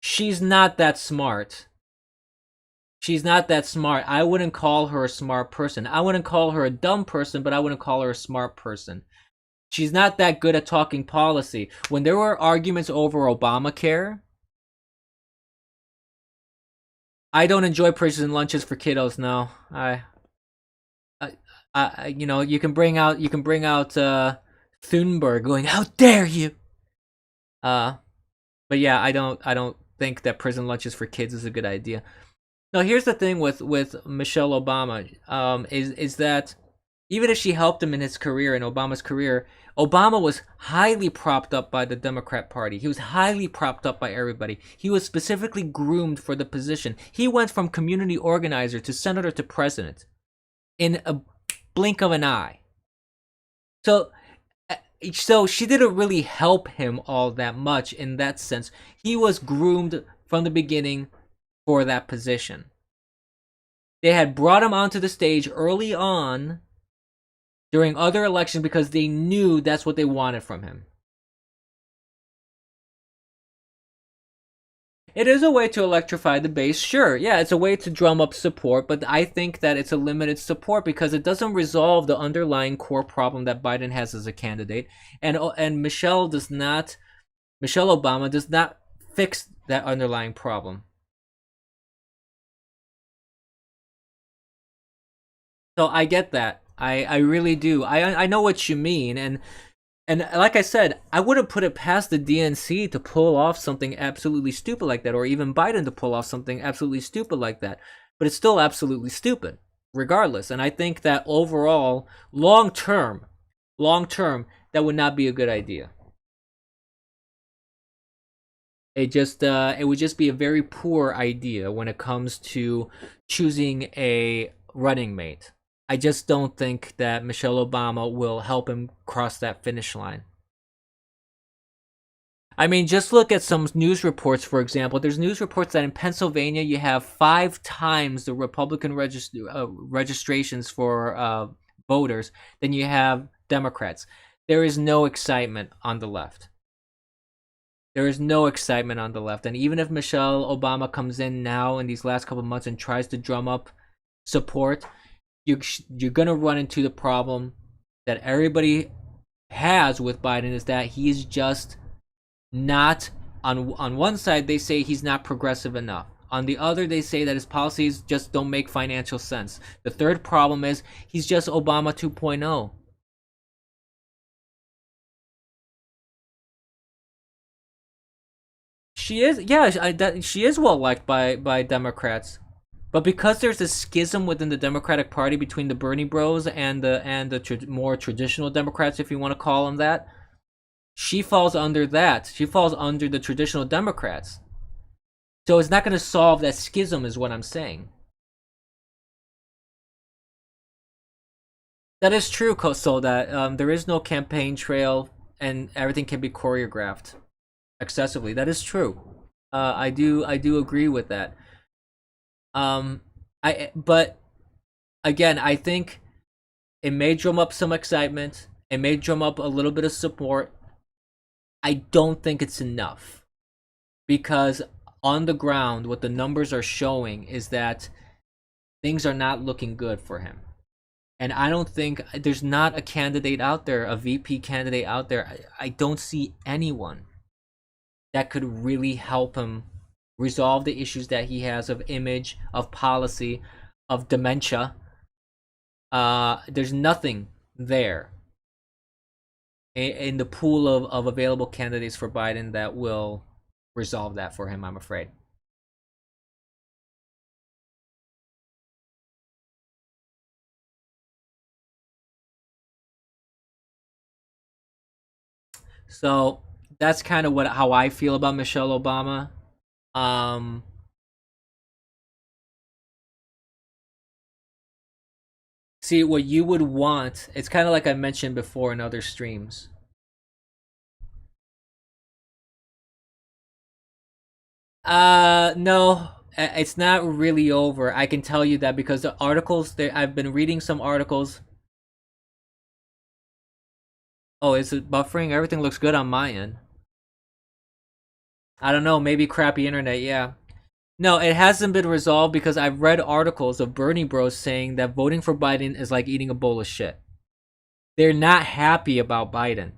She's not that smart. She's not that smart. I wouldn't call her a smart person. I wouldn't call her a dumb person, but I wouldn't call her a smart person. She's not that good at talking policy. When there were arguments over Obamacare, I don't enjoy prison lunches for kiddos. No, you know, you can bring out Thunberg going, "How dare you!" Uh, but yeah, I don't think that prison lunches for kids is a good idea. No, here's the thing with Michelle Obama, is that even if she helped him in his career, in Obama's career, Obama was highly propped up by the Democrat Party. He was highly propped up by everybody. He was specifically groomed for the position. He went from community organizer to senator to president in a blink of an eye. So she didn't really help him all that much in that sense. He was groomed from the beginning for that position. They had brought him onto the stage early on during other elections because they knew that's what they wanted from him. It is a way to electrify the base, sure. Yeah, it's a way to drum up support, but I think that it's a limited support because it doesn't resolve the underlying core problem that Biden has as a candidate, and Michelle Obama does not fix that underlying problem. So I get that. I really do. I know what you mean, and like I said, I wouldn't put it past the DNC to pull off something absolutely stupid like that, or even Biden to pull off something absolutely stupid like that. But it's still absolutely stupid, regardless. And I think that overall, long term, that would not be a good idea. It would just be a very poor idea when it comes to choosing a running mate. I just don't think that Michelle Obama will help him cross that finish line. I mean, just look at some news reports, for example. There's news reports that in Pennsylvania you have 5 times the Republican registrations for voters than you have Democrats. There is no excitement on the left. There is no excitement on the left. And even if Michelle Obama comes in now in these last couple of months and tries to drum up support, you're going to run into the problem that everybody has with Biden, is that he's just not on one side they say he's not progressive enough. On the other, they say that his policies just don't make financial sense. The third problem is he's just Obama 2.0. She is, yeah, she is well liked by Democrats. But because there's a schism within the Democratic Party between the Bernie Bros and the more traditional Democrats, if you want to call them that, she falls under that. She falls under the traditional Democrats. So it's not going to solve that schism, is what I'm saying. That is true, so that there is no campaign trail and everything can be choreographed excessively. That is true. I do agree with that. But again, I think it may drum up some excitement. It may drum up a little bit of support. I don't think it's enough, because on the ground, what the numbers are showing is that things are not looking good for him. And I don't think there's not a candidate out there, a VP candidate out there. I don't see anyone that could really help him resolve the issues that he has of image, of policy, of dementia. There's nothing there in the pool of available candidates for Biden that will resolve that for him, I'm afraid. So that's kind of how I feel about Michelle Obama. Um, See, what you would want, it's kind of like I mentioned before in other streams. No, it's not really over. I can tell you that because the articles there, I've been reading some articles. Oh, is it buffering? Everything looks good on my end. I don't know, maybe crappy internet, yeah. No, it hasn't been resolved because I've read articles of Bernie Bros saying that voting for Biden is like eating a bowl of shit. They're not happy about Biden.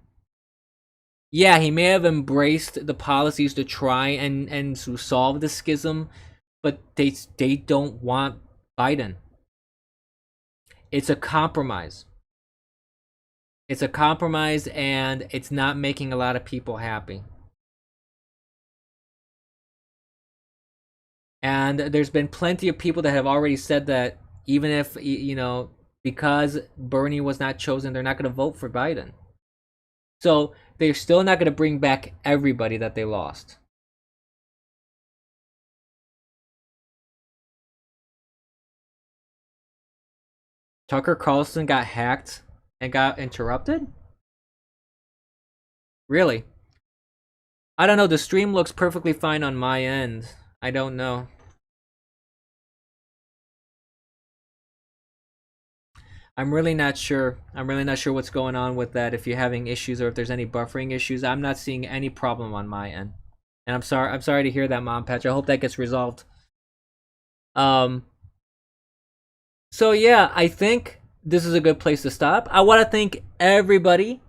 Yeah, he may have embraced the policies to try and to solve the schism, but they don't want Biden. It's a compromise. It's a compromise, and it's not making a lot of people happy. And there's been plenty of people that have already said that even if, because Bernie was not chosen, they're not going to vote for Biden. So they're still not going to bring back everybody that they lost. Tucker Carlson got hacked and got interrupted? Really? I don't know. The stream looks perfectly fine on my end. I don't know. I'm really not sure. I'm really not sure what's going on with that. If you're having issues or if there's any buffering issues, I'm not seeing any problem on my end. And I'm sorry. I'm sorry to hear that, Mom Patch. I hope that gets resolved. So yeah, I think this is a good place to stop. I want to thank everybody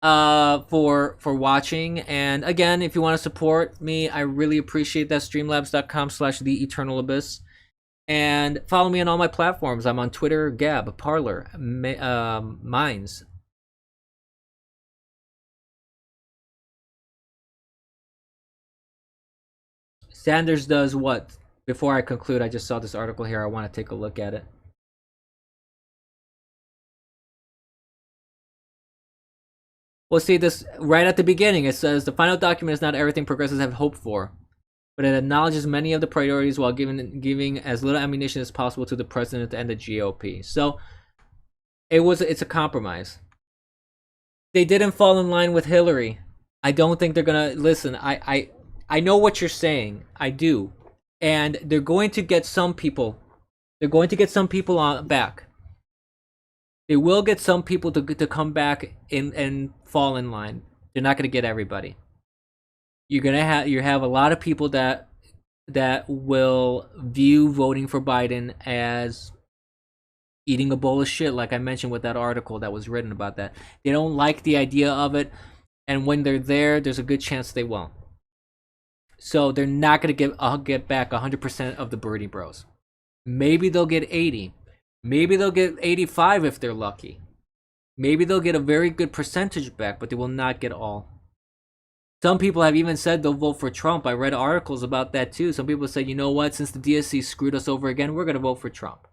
for watching, and again, if you want to support me, I really appreciate that. Streamlabs.com/theeternalabyss, and follow me on all my platforms. I'm on Twitter, Gab, Parler, Minds. Sanders does what? Before I conclude, I just saw this article here. I want to take a look at it. Well, see, this right at the beginning, it says the final document is not everything progressives have hoped for, but it acknowledges many of the priorities while giving as little ammunition as possible to the president and the GOP. So it's a compromise. They didn't fall in line with Hillary. I don't think they're gonna listen. I know what you're saying. I do, and they're going to get some people. They're going to get some people on back. They will get some people to come back and fall in line. They're not going to get everybody. You have a lot of people that will view voting for Biden as eating a bowl of shit, like I mentioned with that article that was written about that. They don't like the idea of it, and when they're there, there's a good chance they won't. So they're not going to get back 100% of the Bernie Bros. Maybe they'll get 80. Maybe they'll get 85 if they're lucky. Maybe they'll get a very good percentage back, but they will not get all. Some people have even said they'll vote for Trump. I read articles about that too. Some people said, you know what, since the DSC screwed us over again, we're going to vote for Trump.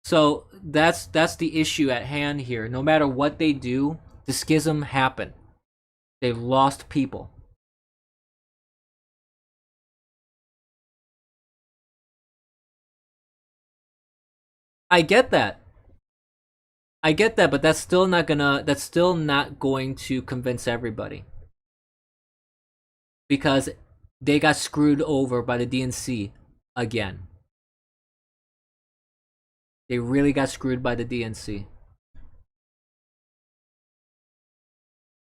So that's the issue at hand here. No matter what they do, the schism happened. They've lost people. I get that. But that's still not going to convince everybody. Because they got screwed over by the DNC again. They really got screwed by the DNC.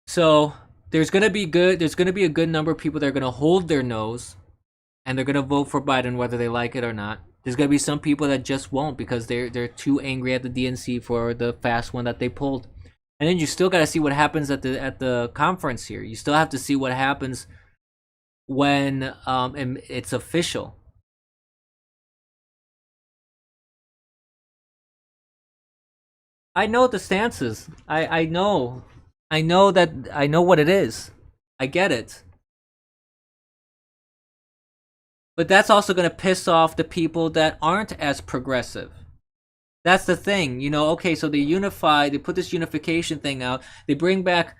So there's gonna be a good number of people that are gonna hold their nose and they're gonna vote for Biden whether they like it or not. There's gonna be some people that just won't because they're too angry at the DNC for the fast one that they pulled. And then you still gotta see what happens at the conference here. You still have to see what happens when it's official. I know the stances. I know what it is. I get it. But that's also going to piss off the people that aren't as progressive. That's the thing, okay, so they put this unification thing out. They bring back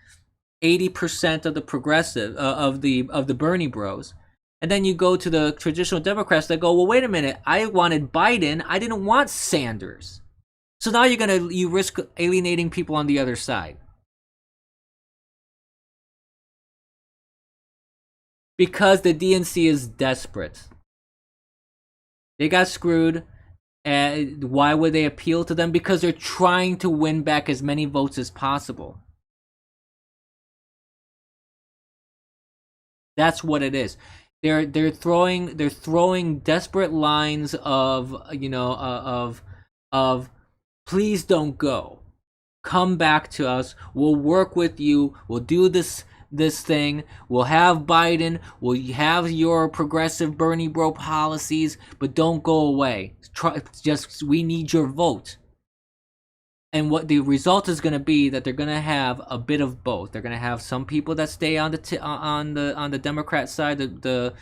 80% of the progressive of the Bernie Bros. And then you go to the traditional Democrats that go, well, wait a minute, I wanted Biden, I didn't want Sanders. So now you risk alienating people on the other side. Because the DNC is desperate. They got screwed. And why would they appeal to them? Because they're trying to win back as many votes as possible. That's what it is. They're throwing desperate lines of of please don't go. Come back to us. We'll work with you. We'll do this thing. We'll have Biden. We'll have your progressive Bernie bro policies, but don't go away. We need your vote. And what the result is going to be that they're going to have a bit of both. They're going to have some people that stay on the Democrat side, the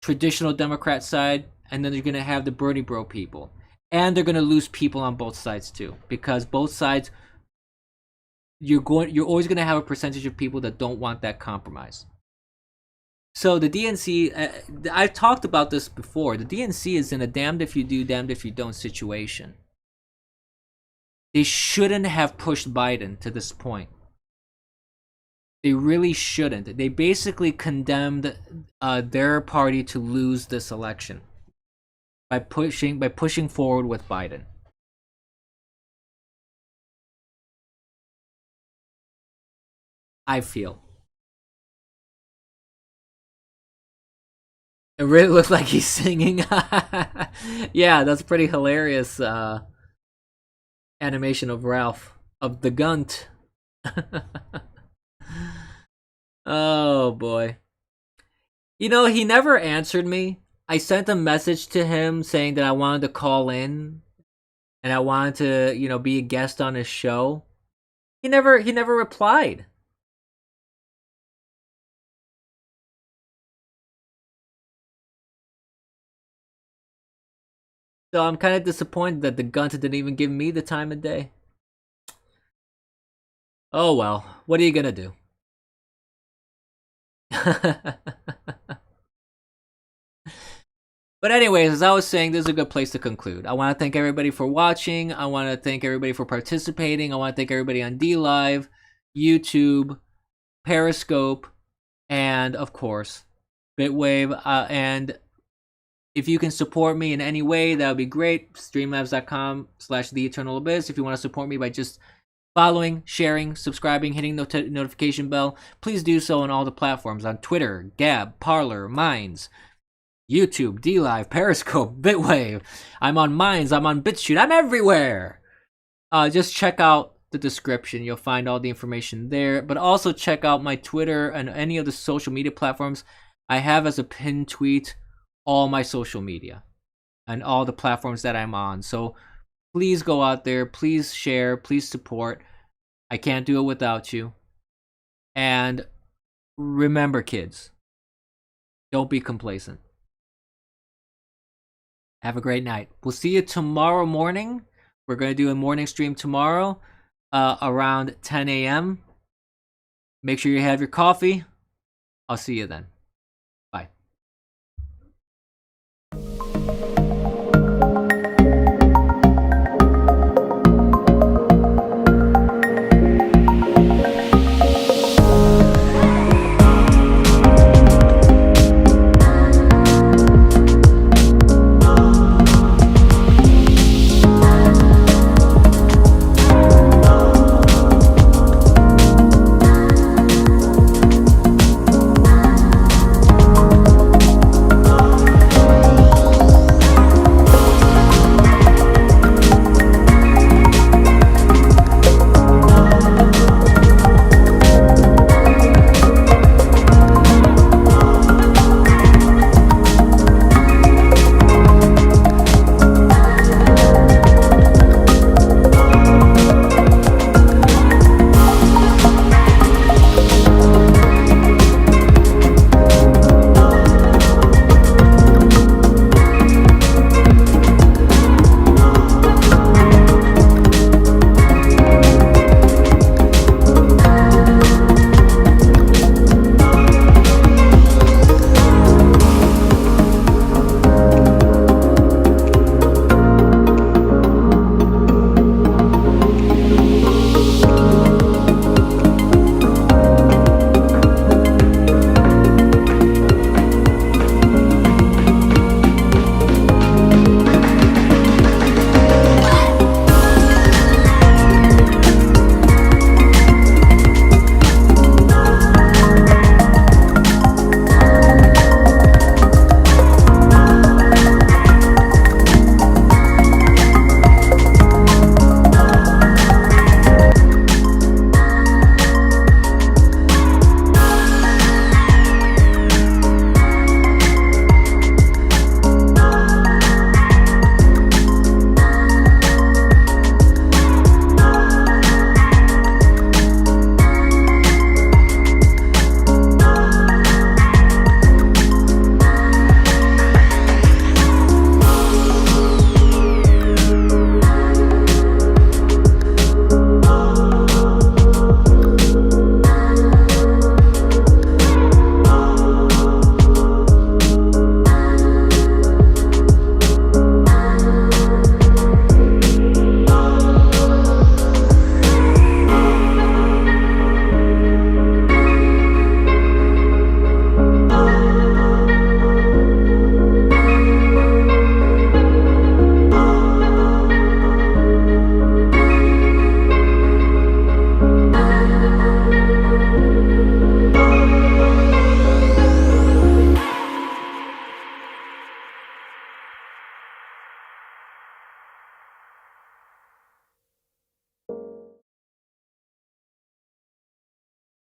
traditional Democrat side, and then they're going to have the Bernie bro people. And they're going to lose people on both sides too, because both sides, you're always going to have a percentage of people that don't want that compromise. So the DNC, I've talked about this before. The DNC is in a damned if you do, damned if you don't situation. They shouldn't have pushed Biden to this point. They really shouldn't. They basically condemned their party to lose this election by pushing forward with Biden. I feel. It really looks like he's singing. Yeah, that's pretty hilarious. Animation of Ralph of the Gunt. Oh boy. You know, he never answered me. I sent a message to him saying that I wanted to call in and I wanted to, be a guest on his show. He never replied. So I'm kind of disappointed that the Gunt didn't even give me the time of day. Oh well, what are you gonna do? But anyways, as I was saying, this is a good place to conclude. I want to thank everybody for watching. I want to thank everybody for participating. I want to thank everybody on DLive, YouTube, Periscope, and of course, Bitwave. And if you can support me in any way, that would be great. Streamlabs.com/TheEternalAbyss. If you want to support me by just following, sharing, subscribing, hitting the notification bell, please do so on all the platforms. On Twitter, Gab, Parler, Minds, YouTube, DLive, Periscope, Bitwave. I'm on Minds, I'm on BitChute, I'm everywhere. Just check out the description. You'll find all the information there. But also check out my Twitter and any of the social media platforms. I have as a pinned tweet all my social media and all the platforms that I'm on. So please go out there. Please share. Please support. I can't do it without you. And remember, kids, don't be complacent. Have a great night. We'll see you tomorrow morning. We're going to do a morning stream tomorrow around 10 a.m. Make sure you have your coffee. I'll see you then. Bye.